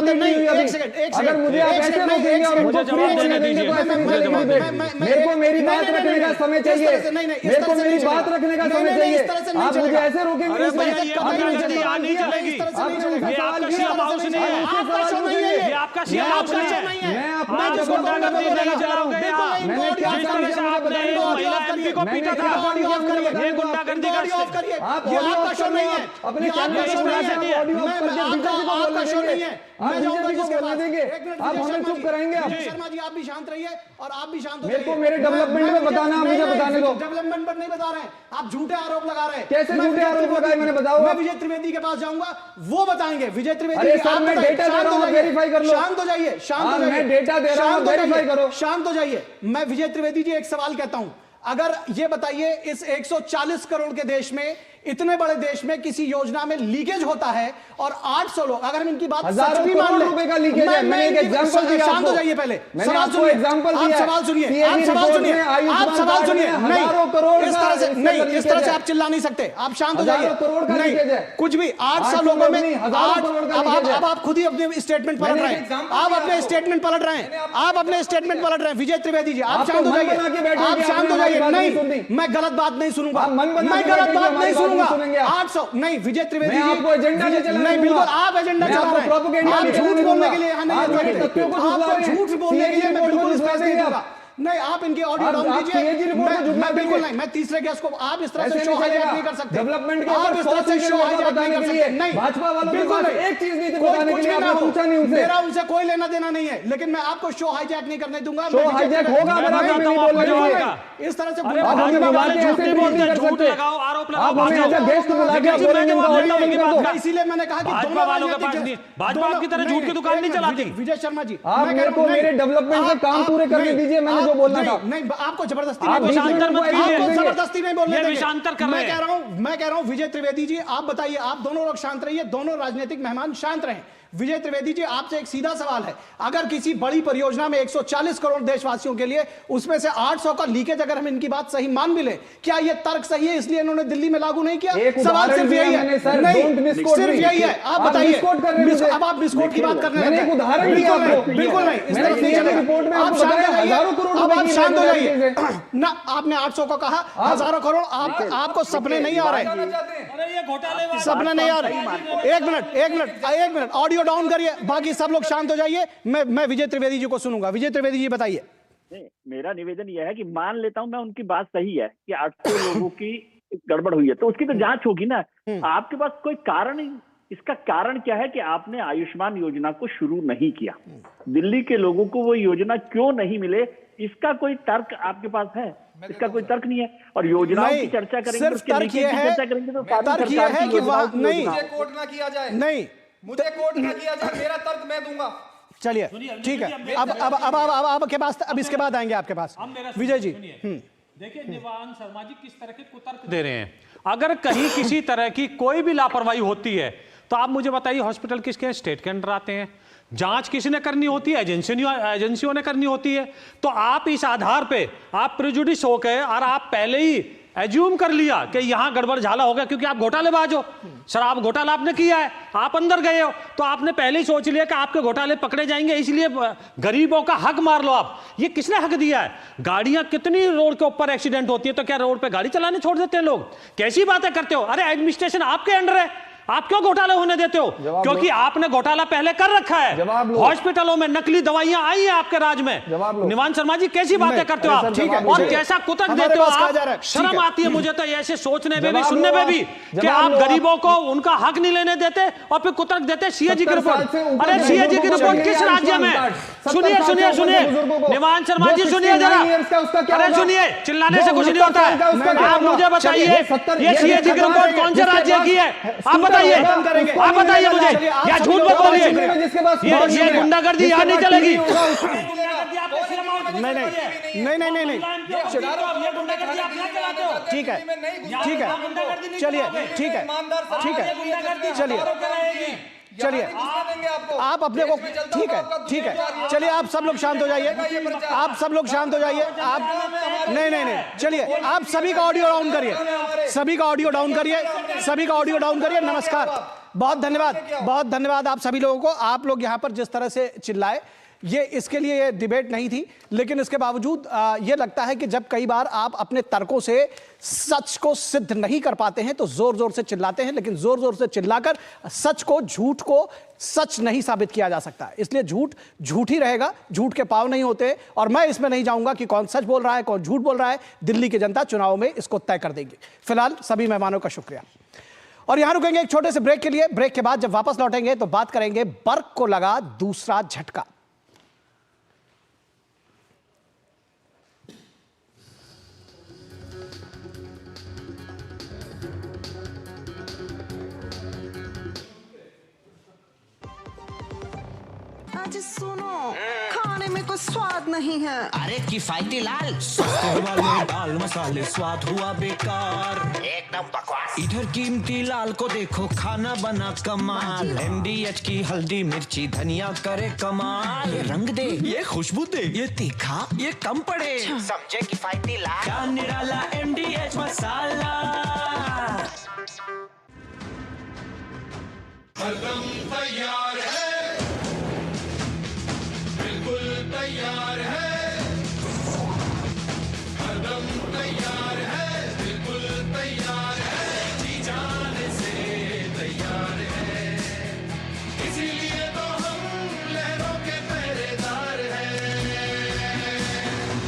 नहीं, रोकेंगे और मुझे फ्री नहीं देंगे तो ऐसे मेरे को मेरी बात रखने का समय चाहिए। मेरे को मेरी बात रखने का समय चाहिए। आप मुझे ऐसे रोकेंगे? आपका शो नहीं है, अपने आपका शो नहीं है। मैं जाऊंगा जिसके पास। आप हमें चुप कराएंगे? शर्मा जी आप भी शांत रहिए और आप भी शांत हो मेरे को मेरे डेवलपमेंट में बताना, मुझे बताने दो। डेवलपमेंट पर नहीं बता रहे हैं, आप झूठे आरोप लगा रहे हैं। कैसे झूठे आरोप लगाए मैंने? बताओ। मैं विजय त्रिवेदी के पास जाऊंगा, वो बताएंगे। विजय त्रिवेदी, अरे सर मैं डेटा दे रहा हूं, वेरीफाई कर लो। शांत हो जाइए, शांत हो जाइए। मैं डेटा दे रहा हूं, वेरीफाई करो। शांत हो जाइए। मैं विजय त्रिवेदी जी एक सवाल कहता हूं, अगर ये बताइए इस 140 करोड़ के देश में, इतने बड़े देश में किसी योजना में लीकेज होता है और 800 लोग, अगर हम इनकी बात सच भी मान लें, रुपए का लीकेज है। मैंने एक एग्जांपल दिया। शांत हो जाइए पहले, सवाल सुनिए। एग्जांपल दिया। आप सवाल सुनिए, आप सवाल सुनिए, आप सवाल सुनिए। नहीं, इस तरह से नहीं, इस तरह से आप चिल्ला नहीं सकते। आप शांत हो जाइए। नहीं, कुछ भी 800 लोगों में अब आप खुद ही अपने स्टेटमेंट पलट रहे हैं। आप अपने स्टेटमेंट पलट रहे हैं। आप अपने स्टेटमेंट पलट रहे हैं। विजय त्रिवेदी जी आप शांत हो जाइए। आप शांत हो जाइए। नहीं, मैं गलत बात नहीं सुनूंगा। मैं गलत बात नहीं सुनूंगा। 800 नहीं, विजय त्रिवेदी जी आपको एजेंडा नहीं, बिल्कुल आप एजेंडा चला रहे हैं। आप झूठ बोलने के लिए यहाँ नहीं है। आपको झूठ बोलने के लिए मैं बिल्कुल स्पेस नहीं दूंगा। नहीं, आप इनकी ऑडियो डाउन कीजिए। मैं बिल्कुल नहीं, मैं तीसरे गेस्ट को आप इस तरह से शो हाईजैक नहीं कर सकते। डेवलपमेंट आप इस तरह से शो हाईजैक नहीं कर सकते। नहीं, भाजपा वालों के पास एक चीज नहीं थी कोई बताने के लिए, आपने पूछा नहीं उनसे। मेरा उनसे कोई लेना देना नहीं है, लेकिन मैं आपको शो हाईजैक नहीं करने दूंगा। शो हाईजैक होगा अगर आप नहीं बोलेंगे। इस तरह से आप हमें बुला के ऐसे रिपोर्ट नहीं कर सकते। आप हमें ऐसे गेस्ट बुला के बोलेंगे उनका ऑडियो बंद कर दो। इसीलिए मैंने कहा कि भाजपा वालों के पास नहीं, भाजपा आपकी तरह झूठ की दुकान नहीं चलाती। विजय शर्मा जी आप मेरे को मेरे डेवलपमेंट के काम पूरे करने दीजिए। मैंने जो बोलना था। नहीं, आपको जबरदस्ती आप जबरदस्ती नहीं बोलने देंगे। विषांतर कर रहे हैं। मैं कह रहा हूं विजय त्रिवेदी जी आप बताइए, आप दोनों लोग शांत रहिए, दोनों राजनीतिक मेहमान शांत रहें। विजय त्रिवेदी जी आपसे एक सीधा सवाल है, अगर किसी बड़ी परियोजना में 140 करोड़ देशवासियों के लिए उसमें से 800 का लीकेज, अगर हम इनकी बात सही मान भी ले, क्या यह तर्क सही है इसलिए इन्होंने दिल्ली में लागू नहीं किया? सवाल सिर्फ यही है। नहीं, सिर्फ यही है। आप बताइए। अब आप बिस्कुट की बात करने लगे। बिल्कुल नहीं, इस तरह नहीं चलेगा। आप शांत हो जाइए। अब आप शांत हो जाइए ना। आपने 800 को कहा, हजारों करोड़। आपको सपने नहीं आ रहे, सपने नहीं आ रहे। एक मिनट ऑडियो डाउन करिए, बाकी सब लोग शांत हो जाइए। मैं विजय त्रिवेदी जी को सुनूंगा। विजय त्रिवेदी जी बताइए। मेरा निवेदन यह है कि मान लेता हूं मैं उनकी बात सही है कि 800 लोगों की गड़बड़ हुई है, तो उसकी तो जांच होगी ना। आपके पास कोई कारण, इसका कारण क्या है कि आपने आयुष्मान योजना को शुरू नहीं किया? दिल्ली के लोगों को वो योजना क्यों नहीं मिले, इसका कोई तर्क आपके पास है? इसका कोई तर्क नहीं है। और योजनाओं की चर्चा करेंगे, सिर्फ तर्क ये है, तर्क ये है कि वहां नहीं, कोर्ट ना किया जाए, नहीं मुझे कोर्ट ना किया जाए, मेरा तर्क मैं दूंगा। चलिए ठीक है। अब आपके पास, अब इसके बाद आएंगे आपके पास विजय जी। देखिए निवान शर्मा जी किस तरह के कुतर्क दे रहे हैं। अगर कहीं किसी तरह की कोई भी लापरवाही होती है तो आप मुझे बताइए, हॉस्पिटल किसके, स्टेट के अंडर आते हैं। जांच किसने करनी होती है? एजेंसियों ने करनी होती है। तो आप इस आधार पे आप प्रेजुडिस हो गए और आप पहले ही एज्यूम कर लिया कि यहां गड़बड़ झाला हो गया, क्योंकि आप घोटालेबाज हो, शराब घोटाला आपने किया है, आप अंदर गए हो, तो आपने पहले ही सोच लिया कि आपके घोटाले पकड़े जाएंगे, इसलिए गरीबों का हक मार लो आप। ये किसने हक दिया है? गाड़ियां कितनी रोड के ऊपर एक्सीडेंट होती है, तो क्या रोड पे गाड़ी चलाने छोड़ देते हैं लोग? कैसी बातें करते हो? अरे एडमिनिस्ट्रेशन आपके अंडर है, आप क्यों घोटाले होने देते हो? क्योंकि आपने घोटाला पहले कर रखा है। हॉस्पिटलों में नकली दवाइयां आई हैं आपके राज में। निवान शर्मा जी कैसी बातें करते हो आप, और कैसा कुतक देते हो आप? शर्म आती है मुझे तो ऐसे सोचने में भी, सुनने में भी, कि आप गरीबों को उनका हक नहीं लेने देते और फिर कुतक देते। सीएजी की रिपोर्ट, अरे सीएजी की रिपोर्ट किस राज्य में? सुनिए सुनिए सुनिए निवान शर्मा जी, सुनिए जरा, अरे सुनिए, चिल्लाने से कुछ नहीं होता है। आप मुझे बताइए ये सीएजी की रिपोर्ट कौन से राज्य की है? आप बताइए, आप बताइए मुझे, या झूठ मत बोलिए। ये गुंडागर्दी यहाँ नहीं चलेगी। नहीं, ठीक है, चलिए, ठीक है, चलिए, आप अपने को, ठीक है, चलिए, आप सब लोग शांत हो जाइए, आप सब लोग शांत हो जाइए। आप नहीं, चलिए, आप सभी का ऑडियो डाउन करिए, सभी का ऑडियो डाउन करिए, सभी का ऑडियो डाउन करिए। नमस्कार, बहुत धन्यवाद आप सभी लोगों को। आप लोग यहाँ पर जिस तरह से चिल्लाए, ये इसके लिए ये डिबेट नहीं थी, लेकिन इसके बावजूद ये लगता है कि जब कई बार आप अपने तर्कों से सच को सिद्ध नहीं कर पाते हैं तो जोर जोर से चिल्लाते हैं, लेकिन जोर जोर से चिल्लाकर सच को, झूठ को सच नहीं साबित किया जा सकता। इसलिए झूठ ही रहेगा, झूठ के पांव नहीं होते। और मैं इसमें नहीं जाऊंगा कि कौन सच बोल रहा है, कौन झूठ बोल रहा है। दिल्ली की जनता चुनाव में इसको तय कर देगी। फिलहाल सभी मेहमानों का शुक्रिया, और यहां रुकेंगे एक छोटे से ब्रेक के लिए। ब्रेक के बाद जब वापस लौटेंगे तो बात करेंगे बर्क को लगा दूसरा झटका। आज सुनो, खाने में कोई स्वाद नहीं है। अरे किफायती लाल, सस्ते वाले दाल मसाले, स्वाद हुआ बेकार, एकदम बकवास। इधर कीमती लाल को देखो, खाना बना कमाल। MDH की हल्दी मिर्ची धनिया करे कमाल। ये रंग दे, ये खुशबू दे, ये तीखा, ये कम पड़े। समझे किफायती लाल, क्या निराला MDH मसाला। हरदम तैयार है, तैयार है, हरदम तैयार है, बिल्कुल तैयार है, जी जाने से तैयार है, इसीलिए तो हम लहरों के पहरेदार हैं।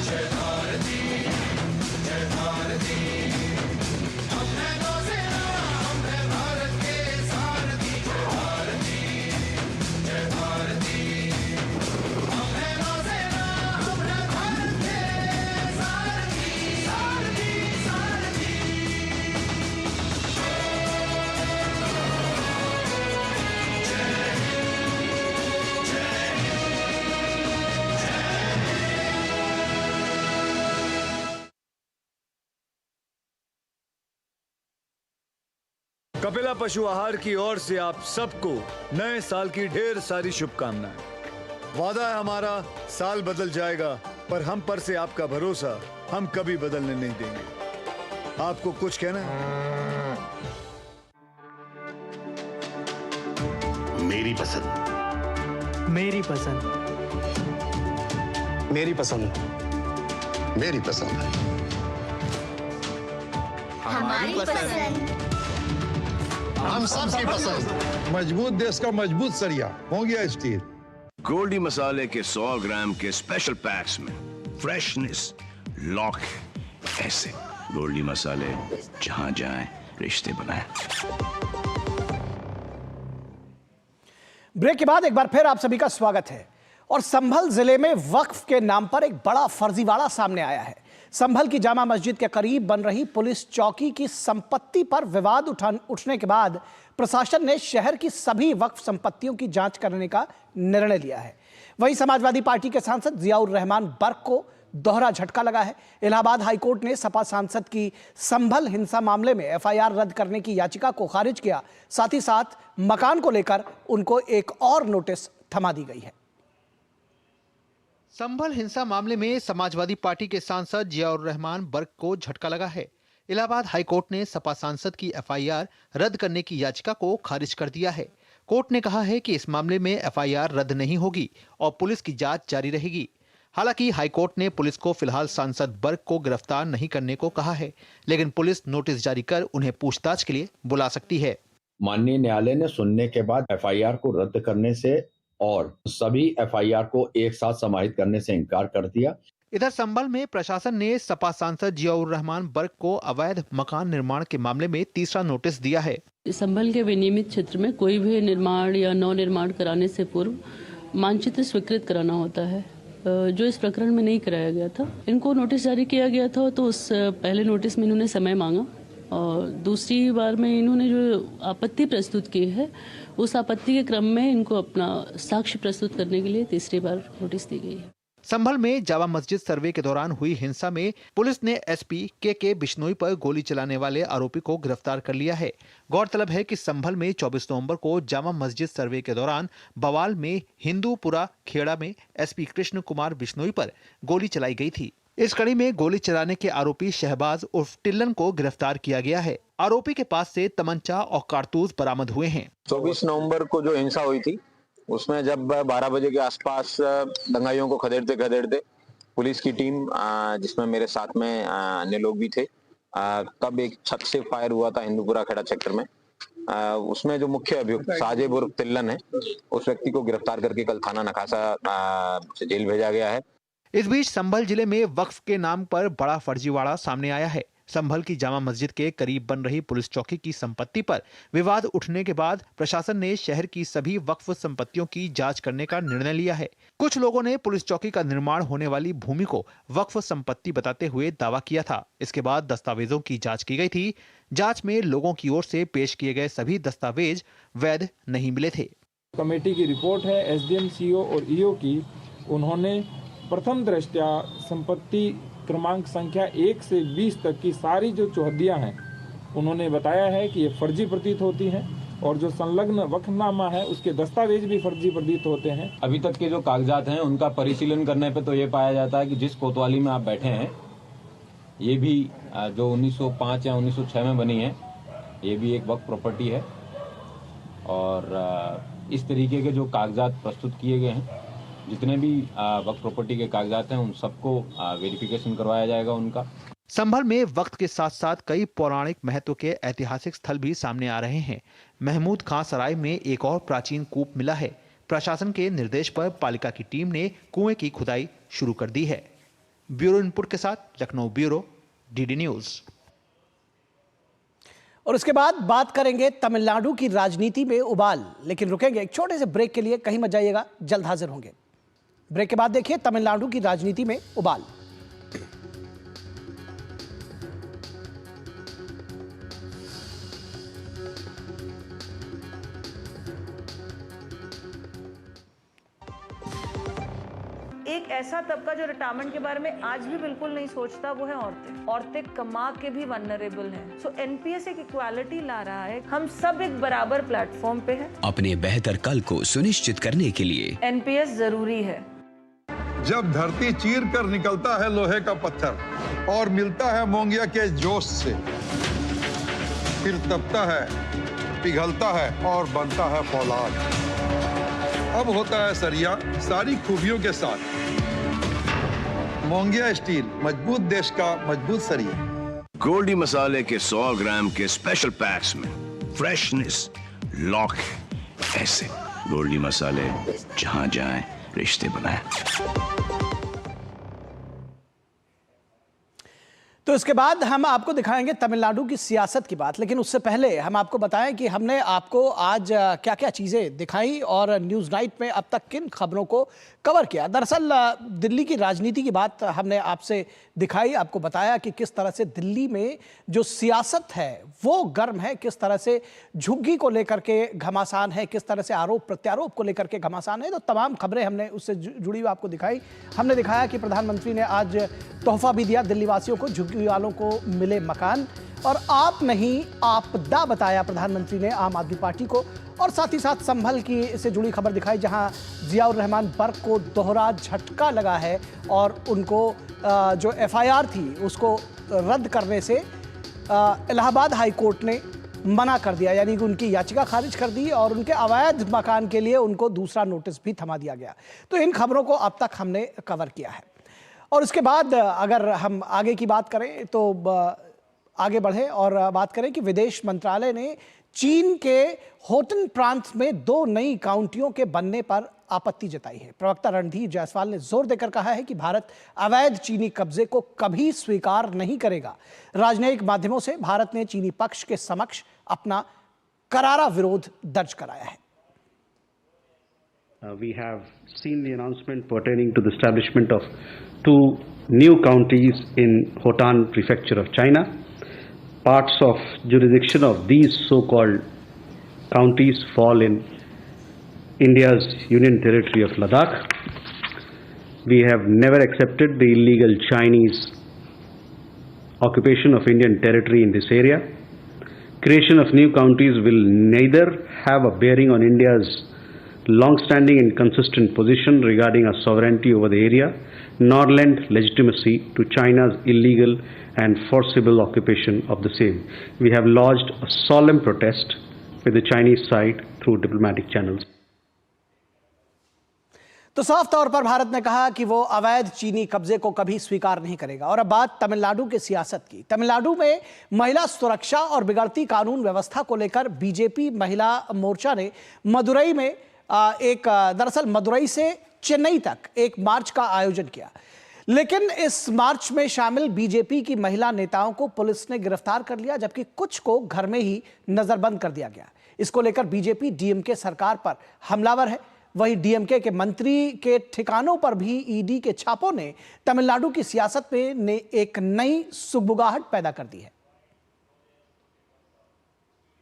जय भारती, जय भारती, हम हैं नौसेना, हम हैं भारत के सारथी। जय भारती, जय भारती, कपिला पशु आहार की ओर से आप सबको नए साल की ढेर सारी शुभकामनाएं। वादा है हमारा, साल बदल जाएगा, पर हम पर से आपका भरोसा हम कभी बदलने नहीं देंगे। आपको कुछ कहना है? मेरी पसंद, मेरी पसंद, मेरी पसंद, मेरी पसंद, हमारी पसंद, हम सबकी पसंद। मजबूत देश का मजबूत सरिया हो गया स्टील। गोल्डी मसाले के 100 ग्राम के स्पेशल पैक्स में फ्रेशनेस लॉक है। ऐसे गोल्डी मसाले जहां जाएं रिश्ते बनाएं। ब्रेक के बाद एक बार फिर आप सभी का स्वागत है। और संभल जिले में वक्फ के नाम पर एक बड़ा फर्जीवाड़ा सामने आया है। संभल की जामा मस्जिद के करीब बन रही पुलिस चौकी की संपत्ति पर विवाद उठने के बाद प्रशासन ने शहर की सभी वक्फ संपत्तियों की जांच करने का निर्णय लिया है। वहीं समाजवादी पार्टी के सांसद जियाउर रहमान बर्क को दोहरा झटका लगा है। इलाहाबाद हाईकोर्ट ने सपा सांसद की संभल हिंसा मामले में FIR रद्द करने की याचिका को खारिज किया। साथ ही साथ मकान को लेकर उनको एक और नोटिस थमा दी गई है। संभल हिंसा मामले में समाजवादी पार्टी के सांसद जियाउर रहमान बर्क को झटका लगा है। इलाहाबाद हाईकोर्ट ने सपा सांसद की FIR रद्द करने की याचिका को खारिज कर दिया है। कोर्ट ने कहा है कि इस मामले में FIR रद्द नहीं होगी और पुलिस की जांच जारी रहेगी। हालांकि हाईकोर्ट ने पुलिस को फिलहाल सांसद बर्क को गिरफ्तार नहीं करने को कहा है, लेकिन पुलिस नोटिस जारी कर उन्हें पूछताछ के लिए बुला सकती है। माननीय न्यायालय ने सुनने के बाद एफआईआर को रद्द करने से और सभी एफआईआर को एक साथ समाहित करने से इनकार कर दिया। इधर संभल में प्रशासन ने सपा सांसद जियाउर रहमान बर्क को अवैध मकान निर्माण के मामले में तीसरा नोटिस दिया है। संभल के विनियमित क्षेत्र में कोई भी निर्माण या नव निर्माण कराने से पूर्व मानचित्र स्वीकृत कराना होता है, जो इस प्रकरण में नहीं कराया गया था। इनको नोटिस जारी किया गया था तो उस पहले नोटिस में इन्होंने समय मांगा और दूसरी बार में इन्होंने जो आपत्ति प्रस्तुत की है उस आपत्ति के क्रम में इनको अपना साक्ष्य प्रस्तुत करने के लिए तीसरी बार नोटिस दी गई है। संभल में जामा मस्जिद सर्वे के दौरान हुई हिंसा में पुलिस ने एसपी के बिश्नोई पर गोली चलाने वाले आरोपी को गिरफ्तार कर लिया है। गौरतलब है कि संभल में 24 नवंबर को जामा मस्जिद सर्वे के दौरान बवाल में हिंदूपुरा खेड़ा में एसपी कृष्ण कुमार बिश्नोई पर गोली चलाई गई थी। इस कड़ी में गोली चलाने के आरोपी शहबाज उर्फ टिल्लन को गिरफ्तार किया गया है। आरोपी के पास से तमंचा और कारतूस बरामद हुए हैं। 24 नवंबर को जो हिंसा हुई थी उसमें जब 12 बजे के आसपास दंगाइयों को खदेड़ते पुलिस की टीम, जिसमें मेरे साथ में अन्य लोग भी थे, तब एक छत से फायर हुआ था हिंदूपुरा खेड़ा सेक्टर में। उसमें जो मुख्य अभियुक्त साजिब उर्फ तिल्लन है, उस व्यक्ति को गिरफ्तार करके कल थाना नखासा से जेल भेजा गया है। इस बीच संभल जिले में वक्फ के नाम पर बड़ा फर्जीवाड़ा सामने आया है। संभल की जामा मस्जिद के करीब बन रही पुलिस चौकी की संपत्ति पर विवाद उठने के बाद प्रशासन ने शहर की सभी वक्फ संपत्तियों की जांच करने का निर्णय लिया है। कुछ लोगों ने पुलिस चौकी का निर्माण होने वाली भूमि को वक्फ संपत्ति बताते हुए दावा किया था। इसके बाद दस्तावेजों की जांच की गई थी। जांच में लोगों की ओर से पेश किए गए सभी दस्तावेज वैध नहीं मिले थे। कमेटी की रिपोर्ट है एसडीएम, सीओ और ईओ की। उन्होंने प्रथम दृष्टया संपत्ति क्रमांक संख्या 1 से 20 तक की सारी जो चौहदियाँ हैं उन्होंने बताया है कि ये फर्जी प्रतीत होती हैं और जो संलग्न वक्फनामा है उसके दस्तावेज भी फर्जी प्रतीत होते हैं। अभी तक के जो कागजात हैं उनका परिशीलन करने पे तो ये पाया जाता है कि जिस कोतवाली में आप बैठे हैं ये भी जो 1905 या 1906 में बनी है, ये भी एक वक्फ प्रॉपर्टी है और इस तरीके के जो कागजात प्रस्तुत किए गए हैं, जितने भी वक्फ प्रॉपर्टी के कागजात हैं उन सबको वेरिफिकेशन करवाया जाएगा उनका। संभल में वक्त के साथ साथ कई पौराणिक महत्व के ऐतिहासिक स्थल भी सामने आ रहे हैं। महमूद खां सराय में एक और प्राचीन कूप मिला है। प्रशासन के निर्देश पर पालिका की टीम ने कुएं की खुदाई शुरू कर दी है। ब्यूरो इनपुट के साथ लखनऊ ब्यूरो, डीडी न्यूज। और उसके बाद बात करेंगे तमिलनाडु की राजनीति में उबाल, लेकिन रुकेंगे एक छोटे से ब्रेक के लिए। कहीं मत जाइएगा, जल्द हाजिर होंगे। ब्रेक के बाद देखिए तमिलनाडु की राजनीति में उबाल। एक ऐसा तबका जो रिटायरमेंट के बारे में आज भी बिल्कुल नहीं सोचता, वो है औरतें। औरतें कमा के भी वल्नरेबल हैं। सो एनपीएस एक इक्वालिटी ला रहा है। हम सब एक बराबर प्लेटफॉर्म पे हैं। अपने बेहतर कल को सुनिश्चित करने के लिए एनपीएस जरूरी है। जब धरती चीर कर निकलता है लोहे का पत्थर और मिलता है मोंगिया के जोश से, फिर तपता है, पिघलता है और बनता है फौलाद। अब होता है सरिया सारी खूबियों के साथ। मोंगिया स्टील, मजबूत देश का मजबूत सरिया। गोल्डी मसाले के 100 ग्राम के स्पेशल पैक्स में फ्रेशनेस लॉक ऐसे। गोल्डी मसाले, जहां जाएं रिश्ते बनाएं। तो इसके बाद हम आपको दिखाएंगे तमिलनाडु की सियासत की बात, लेकिन उससे पहले हम आपको बताएं कि हमने आपको आज क्या क्या चीज़ें दिखाई और न्यूज़ नाइट में अब तक किन खबरों को कवर किया। दरअसल दिल्ली की राजनीति की बात हमने आपसे दिखाई, आपको बताया कि किस तरह से दिल्ली में जो सियासत है वो गर्म है, किस तरह से झुग्गी को लेकर के घमासान है, किस तरह से आरोप प्रत्यारोप को लेकर के घमासान है। तो तमाम खबरें हमने उससे जुड़ी हुई आपको दिखाई। हमने दिखाया कि प्रधानमंत्री ने आज तोहफा भी दिया दिल्ली वासियों को, झुग्गी वालों को मिले मकान। और आप नहीं आपदा बताया प्रधानमंत्री ने आम आदमी पार्टी को। और साथ ही साथ संभल की से जुड़ी खबर दिखाई, जहां जियाउर रहमान बर्क को दोहरा झटका लगा है और उनको जो एफआईआर थी उसको रद्द करने से इलाहाबाद हाई कोर्ट ने मना कर दिया, यानी कि उनकी याचिका खारिज कर दी और उनके अवैध मकान के लिए उनको दूसरा नोटिस भी थमा दिया गया। तो इन खबरों को अब तक हमने कवर किया है। और उसके बाद अगर हम आगे की बात करें तो आगे बढ़े और बात करें कि विदेश मंत्रालय ने चीन के होटन प्रांत में 2 नई काउंटियों के बनने पर आपत्ति जताई है। प्रवक्ता रणधीर जायसवाल ने जोर देकर कहा है कि भारत अवैध चीनी कब्जे को कभी स्वीकार नहीं करेगा। राजनयिक माध्यमों से भारत ने चीनी पक्ष के समक्ष अपना करारा विरोध दर्ज कराया है। We have seen the announcement pertaining to the establishment of 2 new counties in Hotan Prefecture of China. Parts of jurisdiction of these so-called counties fall in India's Union Territory of Ladakh. We have never accepted the illegal Chinese occupation of Indian territory in this area. Creation of new counties will neither have a bearing on India's long-standing and consistent position regarding our sovereignty over the area, nor lend legitimacy to China's illegal and forcible occupation of the same. We have lodged a solemn protest with the Chinese side through diplomatic channels. तो साफ तौर पर भारत ने कहा कि वो अवैध चीनी कब्जे को कभी स्वीकार नहीं करेगा। और अब बात तमिलनाडु की सियासत की। तमिलनाडु में महिला सुरक्षा और बिगड़ती कानून व्यवस्था को लेकर बीजेपी महिला मोर्चा ने मदुरई में दरअसल मदुरई से चेन्नई तक एक मार्च का आयोजन किया, लेकिन इस मार्च में शामिल बीजेपी की महिला नेताओं को पुलिस ने गिरफ्तार कर लिया, जबकि कुछ को घर में ही नजरबंद कर दिया गया। इसको लेकर बीजेपी डीएमके सरकार पर हमलावर है। वहीं डीएमके के मंत्री के ठिकानों पर भी ईडी के छापों ने तमिलनाडु की सियासत में एक नई सुगबुगाहट पैदा कर दी है।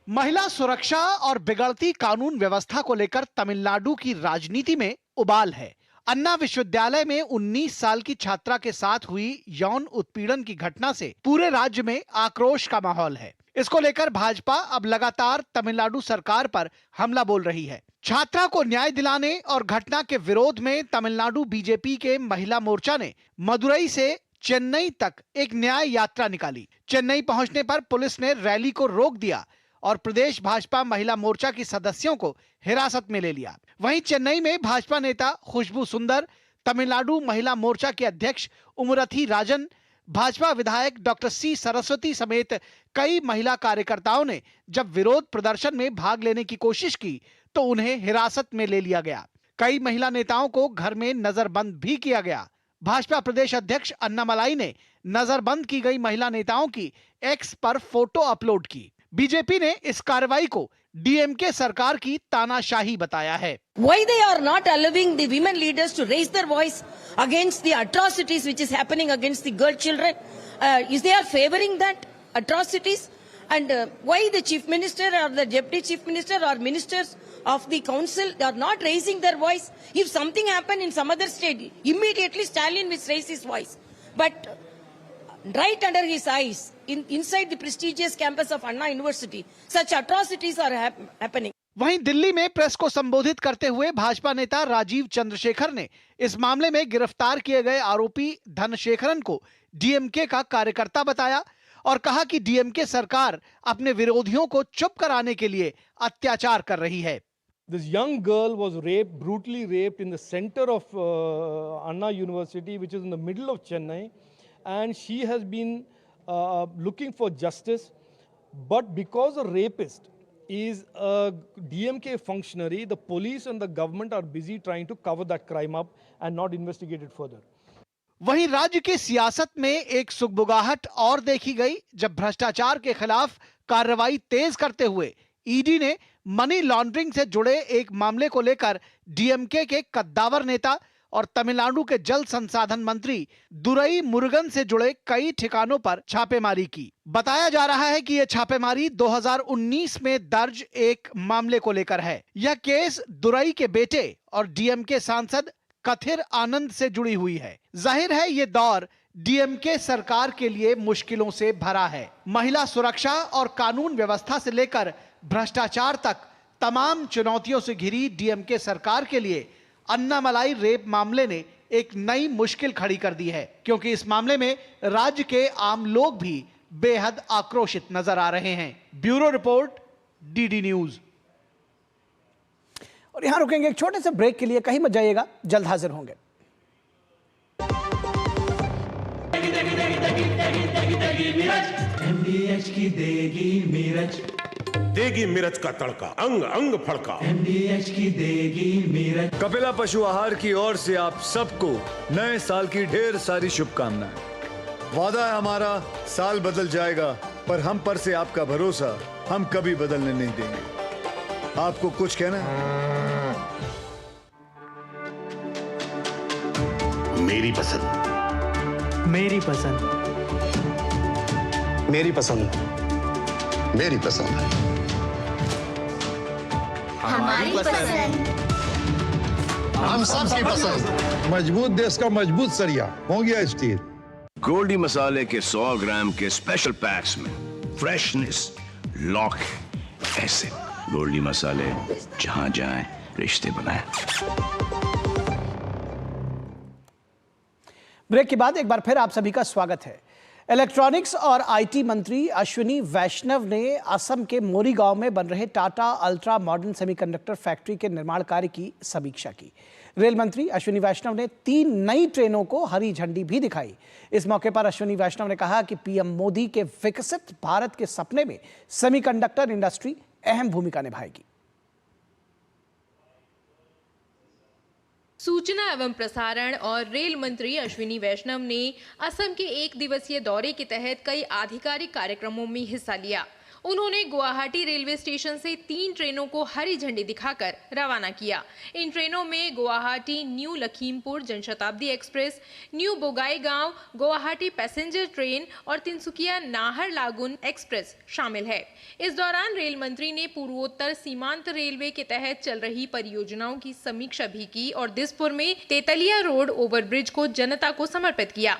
महिला सुरक्षा और बिगड़ती कानून व्यवस्था को लेकर तमिलनाडु की राजनीति में उबाल है। अन्ना विश्वविद्यालय में 19 साल की छात्रा के साथ हुई यौन उत्पीड़न की घटना से पूरे राज्य में आक्रोश का माहौल है। इसको लेकर भाजपा अब लगातार तमिलनाडु सरकार पर हमला बोल रही है। छात्रा को न्याय दिलाने और घटना के विरोध में तमिलनाडु बीजेपी के महिला मोर्चा ने मदुरई से चेन्नई तक एक न्याय यात्रा निकाली। चेन्नई पहुंचने पर पुलिस ने रैली को रोक दिया और प्रदेश भाजपा महिला मोर्चा की सदस्यों को हिरासत में ले लिया। वहीं चेन्नई में भाजपा नेता खुशबू सुंदर, तमिलनाडु महिला मोर्चा के अध्यक्ष उमरथी राजन, भाजपा विधायक डॉक्टर सी सरस्वती समेत कई महिला कार्यकर्ताओं ने जब विरोध प्रदर्शन में भाग लेने की कोशिश की तो उन्हें हिरासत में ले लिया गया। कई महिला नेताओं को घर में नजरबंद भी किया गया। भाजपा प्रदेश अध्यक्ष अन्नामलाई ने नजरबंद की गई महिला नेताओं की एक्स पर फोटो अपलोड की। बीजेपी ने इस कार्रवाई को डीएमके सरकार की तानाशाही बताया है। Why they are not allowing the women leaders to raise their voice against the atrocities which is happening against the girl children? Is they are favoring that atrocities? And why the chief minister or the deputy chief minister or ministers of the council are not raising their voice? If something happened in some other state, immediately Stalin will raise his voice. But right under his eyes, inside the prestigious campus of Anna University, such atrocities are happening. वहीं दिल्ली में press को संबोधित करते हुए भाजपा नेता राजीव चंद्रशेखर ने इस मामले में गिरफ्तार किए गए आरोपी धनशेखरन को डीएमके का कार्यकर्ता बताया और कहा कि डीएमके सरकार अपने विरोधियों को चुप कराने के लिए अत्याचार कर रही है। This young girl was raped, brutally raped in the center of Anna University, which is in the middle of Chennai, and she has been looking for justice. But because a rapist is a DMK functionary, the police and the government are busy trying to cover that crime up and not investigate it further. वहीं राज्य की सियासत में एक सुगबुगाहट और देखी गई जब भ्रष्टाचार के खिलाफ कार्रवाई तेज करते हुए ईडी ने मनी लॉन्ड्रिंग से जुड़े एक मामले को लेकर डीएमके के कद्दावर नेता और तमिलनाडु के जल संसाधन मंत्री दुरई मुरुगन से जुड़े कई ठिकानों पर छापेमारी की। बताया जा रहा है कि यह छापेमारी 2019 में दर्ज एक मामले को लेकर है। यह केस दुरई के बेटे और डीएमके सांसद कथिर आनंद से जुड़ी हुई है। जाहिर है ये दौर डीएमके सरकार के लिए मुश्किलों से भरा है। महिला सुरक्षा और कानून व्यवस्था से लेकर भ्रष्टाचार तक तमाम चुनौतियों से घिरी डीएमके सरकार के लिए अन्नामलाई रेप मामले ने एक नई मुश्किल खड़ी कर दी है, क्योंकि इस मामले में राज्य के आम लोग भी बेहद आक्रोशित नजर आ रहे हैं। Bureau report, DD news. और यहां रुकेंगे एक छोटे से ब्रेक के लिए, कहीं मत जाइएगा, जल्द हाजिर होंगे। MDH की देगी मीरज। देगी मिर्च का तड़का, अंग अंग फड़का। MDH की देगी मिर्च। कपिला पशु आहार की ओर से आप सबको नए साल की ढेर सारी शुभकामनाएं। वादा है हमारा, साल बदल जाएगा, पर हम पर से आपका भरोसा हम कभी बदलने नहीं देंगे। आपको कुछ कहना है? मेरी पसंद, मेरी पसंद, मेरी पसंद, मेरी पसंद, हमारी पसंद, हम सबकी पसंद। मजबूत देश का मजबूत सरिया हो गया स्टील। गोल्डी मसाले के 100 ग्राम के स्पेशल पैक्स में फ्रेशनेस, लॉक ऐसे। गोल्डी मसाले, जहां जाएं रिश्ते बनाएं। ब्रेक के बाद एक बार फिर आप सभी का स्वागत है। इलेक्ट्रॉनिक्स और आईटी मंत्री अश्विनी वैष्णव ने असम के मोरीगांव में बन रहे Tata ultra modern semiconductor factory के निर्माण कार्य की समीक्षा की। रेल मंत्री अश्विनी वैष्णव ने 3 नई ट्रेनों को हरी झंडी भी दिखाई। इस मौके पर अश्विनी वैष्णव ने कहा कि पीएम मोदी के विकसित भारत के सपने में सेमीकंडक्टर इंडस्ट्री अहम भूमिका निभाएगी। सूचना एवं प्रसारण और रेल मंत्री अश्विनी वैष्णव ने असम के 1 दिवसीय दौरे के तहत कई आधिकारिक कार्यक्रमों में हिस्सा लिया। उन्होंने गुवाहाटी रेलवे स्टेशन से 3 ट्रेनों को हरी झंडी दिखाकर रवाना किया। इन ट्रेनों में Guwahati new Lakhimpur Janshatabdi express, new Bongaigaon Guwahati passenger train और तिनसुकिया नाहरलागुन एक्सप्रेस शामिल है। इस दौरान रेल मंत्री ने पूर्वोत्तर सीमांत रेलवे के तहत चल रही परियोजनाओं की समीक्षा भी की और दिसपुर में तेतलिया रोड ओवरब्रिज को जनता को समर्पित किया।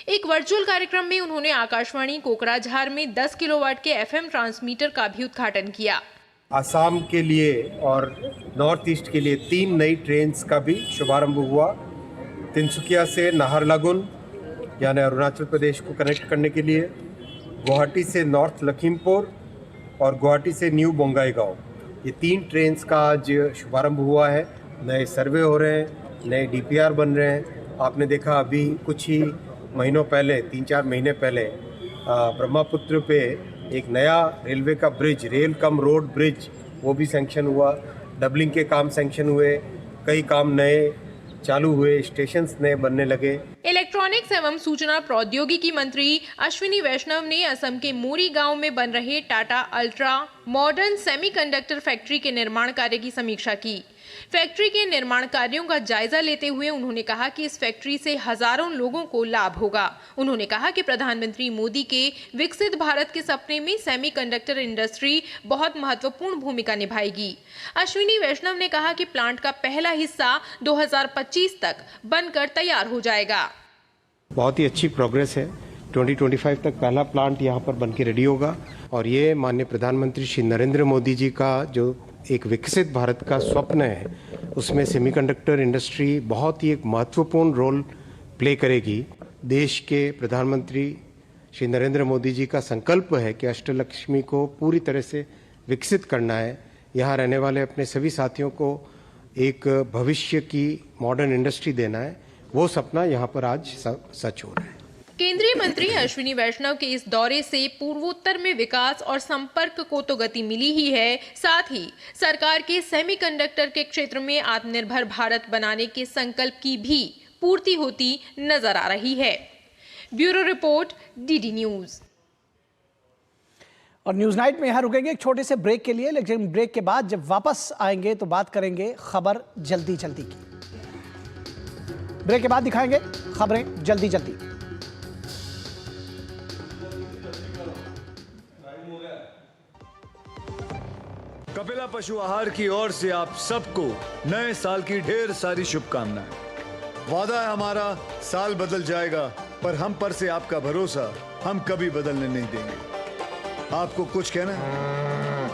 एक वर्चुअल कार्यक्रम में उन्होंने आकाशवाणी कोकराझार में 10 किलोवाट के FM ट्रांसमीटर का भी उद्घाटन किया। आसाम के लिए और नॉर्थ ईस्ट के लिए 3 नई ट्रेन्स का भी शुभारंभ हुआ। तिनसुकिया से नाहरलागुन यानी अरुणाचल प्रदेश को कनेक्ट करने के लिए, गुवाहाटी से नॉर्थ लखीमपुर और गुवाहाटी से न्यू बोंगाईगांव, ये 3 ट्रेन्स का आज शुभारंभ हुआ है। नए सर्वे हो रहे हैं, नए DPR बन रहे हैं। आपने देखा अभी कुछ ही महीनों पहले, 3-4 महीने पहले ब्रह्मपुत्र पे एक नया रेलवे का bridge, rail cum road bridge, वो भी सैंक्शन हुआ। डबलिंग के काम सैंक्शन हुए, कई काम नए चालू हुए, स्टेशंस नए बनने लगे। इलेक्ट्रॉनिक्स एवं सूचना प्रौद्योगिकी मंत्री अश्विनी वैष्णव ने असम के मोरीगांव में बन रहे Tata ultra modern semiconductor factory के निर्माण कार्य की समीक्षा की। फैक्ट्री के निर्माण कार्यों का जायजा लेते हुए उन्होंने कहा कि इस फैक्ट्री से हजारों लोगों को लाभ होगा। उन्होंने कहा कि प्रधानमंत्री मोदी के विकसित भारत के सपने में सेमीकंडक्टर इंडस्ट्री बहुत महत्वपूर्ण भूमिका निभाएगी। अश्विनी वैष्णव ने कहा कि प्लांट का पहला हिस्सा 2025 तक बनकर तैयार हो जाएगा। बहुत ही अच्छी प्रोग्रेस है। 2025 तक पहला प्लांट यहाँ पर बनके रेडी होगा और ये माननीय प्रधानमंत्री श्री नरेंद्र मोदी जी का जो एक विकसित भारत का स्वप्न है, उसमें सेमीकंडक्टर इंडस्ट्री बहुत ही एक महत्वपूर्ण रोल प्ले करेगी। देश के प्रधानमंत्री श्री नरेंद्र मोदी जी का संकल्प है कि अष्टलक्ष्मी को पूरी तरह से विकसित करना है। यहाँ रहने वाले अपने सभी साथियों को एक भविष्य की मॉडर्न इंडस्ट्री देना है। वो सपना यहाँ पर आज सच हो रहा है। केंद्रीय मंत्री अश्विनी वैष्णव के इस दौरे से पूर्वोत्तर में विकास और संपर्क को तो गति मिली ही है, साथ ही सरकार के सेमीकंडक्टर के क्षेत्र में आत्मनिर्भर भारत बनाने के संकल्प की भी पूर्ति होती नजर आ रही है। Bureau report, DD news. और न्यूज नाइट में यहाँ रुकेंगे एक छोटे से ब्रेक के लिए, लेकिन ब्रेक के बाद जब वापस आएंगे तो बात करेंगे खबर जल्दी जल्दी की। ब्रेक के बाद दिखाएंगे खबरें जल्दी जल्दी। कपिला पशु आहार की ओर से आप सबको नए साल की ढेर सारी शुभकामनाएं। वादा है हमारा, साल बदल जाएगा, पर हम पर से आपका भरोसा हम कभी बदलने नहीं देंगे। आपको कुछ कहना है?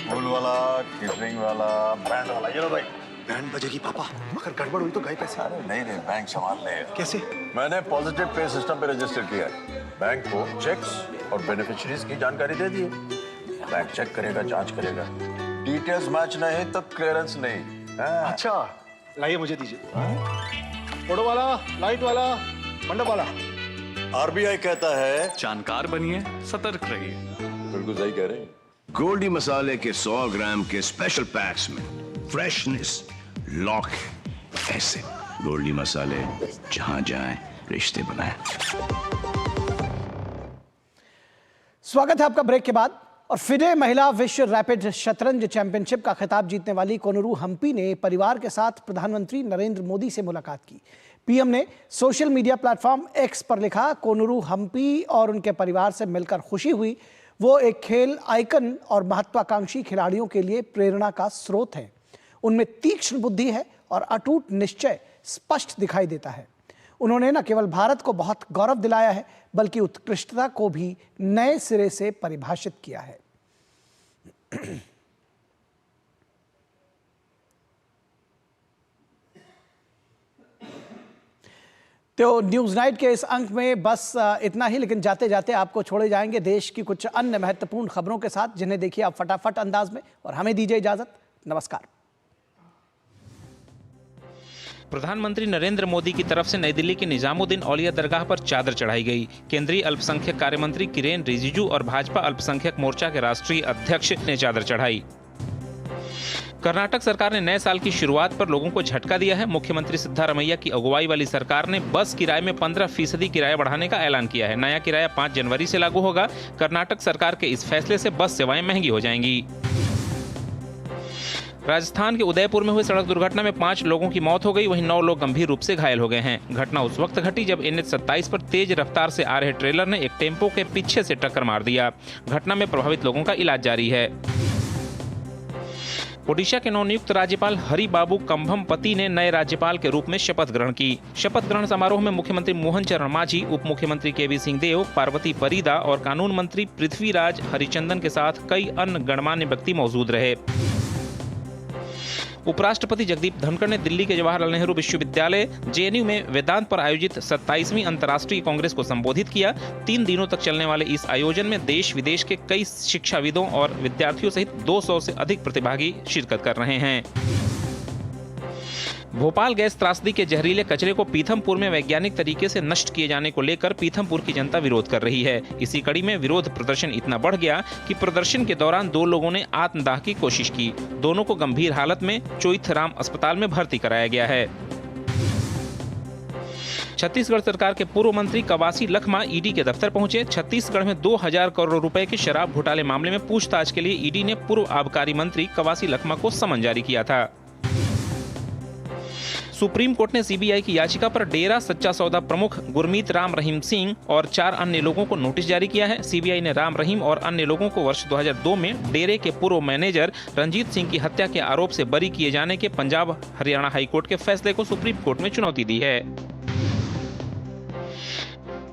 फूल वाला, केटरिंग वाला, बैंड वाला, ये लो भाई। बैंड बजेगी पापा, अगर गड़बड़ हुई तो गए पैसे। अरे नहीं, बैंक संभाल लेगा। कैसे? मैंने पॉजिटिव पे सिस्टम पे रजिस्टर किया है। बैंक को चेक्स और बेनिफिशियरीज की जानकारी दे दी है। बैंक चेक करेगा, जांच करेगा, डिटेल्स मैच नहीं तो क्लियरेंस नहीं। अच्छा, लाइए मुझे दीजिए। फोटो वाला, लाइट वाला, मंडप वाला। RBI कहता है जानकार बनिए, सतर्क रहिए। बिल्कुल सही कह रहे हैं। गोल्डी मसाले के 100 ग्राम के स्पेशल पैक्स में फ्रेशनेस लॉक है। ऐसे गोल्डी मसाले जहां जाएं रिश्ते बनाएं। स्वागत है आपका ब्रेक के बाद। और फिडे महिला विश्व रैपिड शतरंज चैंपियनशिप का खिताब जीतने वाली कोनरू हम्पी ने परिवार के साथ प्रधानमंत्री नरेंद्र मोदी से मुलाकात की। पीएम ने सोशल मीडिया प्लेटफॉर्म एक्स पर लिखा, कोनरू हम्पी और उनके परिवार से मिलकर खुशी हुई। वो एक खेल आइकन और महत्वाकांक्षी खिलाड़ियों के लिए प्रेरणा का स्रोत हैं। उनमें तीक्ष्ण बुद्धि है और अटूट निश्चय स्पष्ट दिखाई देता है। उन्होंने न केवल भारत को बहुत गौरव दिलाया है, बल्कि उत्कृष्टता को भी नए सिरे से परिभाषित किया है। तो न्यूज नाइट के इस अंक में बस इतना ही, लेकिन जाते जाते आपको छोड़े जाएंगे देश की कुछ अन्य महत्वपूर्ण खबरों के साथ, जिन्हें देखिए आप फटाफट अंदाज में। और हमें दीजिए इजाजत। नमस्कार। प्रधानमंत्री नरेंद्र मोदी की तरफ से नई दिल्ली के निजामुद्दीन औलिया दरगाह पर चादर चढ़ाई गई। केंद्रीय अल्पसंख्यक कार्य मंत्री किरेन रिजिजू और भाजपा अल्पसंख्यक मोर्चा के राष्ट्रीय अध्यक्ष ने चादर चढ़ाई। कर्नाटक सरकार ने नए साल की शुरुआत पर लोगों को झटका दिया है। मुख्यमंत्री सिद्धारमैया की अगुवाई वाली सरकार ने बस किराए में 15% किराया बढ़ाने का ऐलान किया है। नया किराया 5 जनवरी से लागू होगा। कर्नाटक सरकार के इस फैसले से बस सेवाएं महंगी हो जाएंगी। राजस्थान के उदयपुर में हुई सड़क दुर्घटना में 5 लोगों की मौत हो गई, वहीं 9 लोग गंभीर रूप से घायल हो गए हैं। घटना उस वक्त घटी जब NH 27 पर तेज रफ्तार से आ रहे ट्रेलर ने एक टेम्पो के पीछे से टक्कर मार दिया। घटना में प्रभावित लोगों का इलाज जारी है। ओडिशा के नवनियुक्त राज्यपाल हरि बाबू कंभमपति ने नए राज्यपाल के रूप में शपथ ग्रहण की। शपथ ग्रहण समारोह में मुख्यमंत्री मोहन चरण मांझी, उप मुख्यमंत्री केवी सिंहदेव, पार्वती परिदा और कानून मंत्री पृथ्वीराज हरिचंदन के साथ कई अन्य गणमान्य व्यक्ति मौजूद रहे। उपराष्ट्रपति जगदीप धनखड़ ने दिल्ली के जवाहरलाल नेहरू विश्वविद्यालय JNU में वेदांत पर आयोजित 27वीं अंतर्राष्ट्रीय कांग्रेस को संबोधित किया। 3 दिनों तक चलने वाले इस आयोजन में देश विदेश के कई शिक्षाविदों और विद्यार्थियों सहित 200 से अधिक प्रतिभागी शिरकत कर रहे हैं। भोपाल गैस त्रासदी के जहरीले कचरे को पीथमपुर में वैज्ञानिक तरीके से नष्ट किए जाने को लेकर पीथमपुर की जनता विरोध कर रही है। इसी कड़ी में विरोध प्रदर्शन इतना बढ़ गया कि प्रदर्शन के दौरान 2 लोगों ने आत्मदाह की कोशिश की। दोनों को गंभीर हालत में चोइथराम अस्पताल में भर्ती कराया गया है। छत्तीसगढ़ सरकार के पूर्व मंत्री कवासी लखमा ईडी के दफ्तर पहुंचे। छत्तीसगढ़ में 2000 करोड़ रुपए के शराब घोटाले मामले में पूछताछ के लिए ईडी ने पूर्व आबकारी मंत्री कवासी लखमा को समन जारी किया था। सुप्रीम कोर्ट ने सीबीआई की याचिका पर डेरा सच्चा सौदा प्रमुख गुरमीत राम रहीम सिंह और 4 अन्य लोगों को नोटिस जारी किया है। सीबीआई ने राम रहीम और अन्य लोगों को वर्ष 2002 में डेरे के पूर्व मैनेजर रंजीत सिंह की हत्या के आरोप से बरी किए जाने के पंजाब हरियाणा हाईकोर्ट के फैसले को सुप्रीम कोर्ट में चुनौती दी है।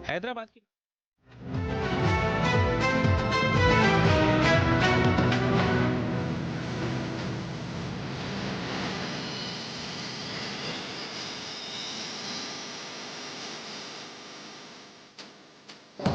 हैदराबाद की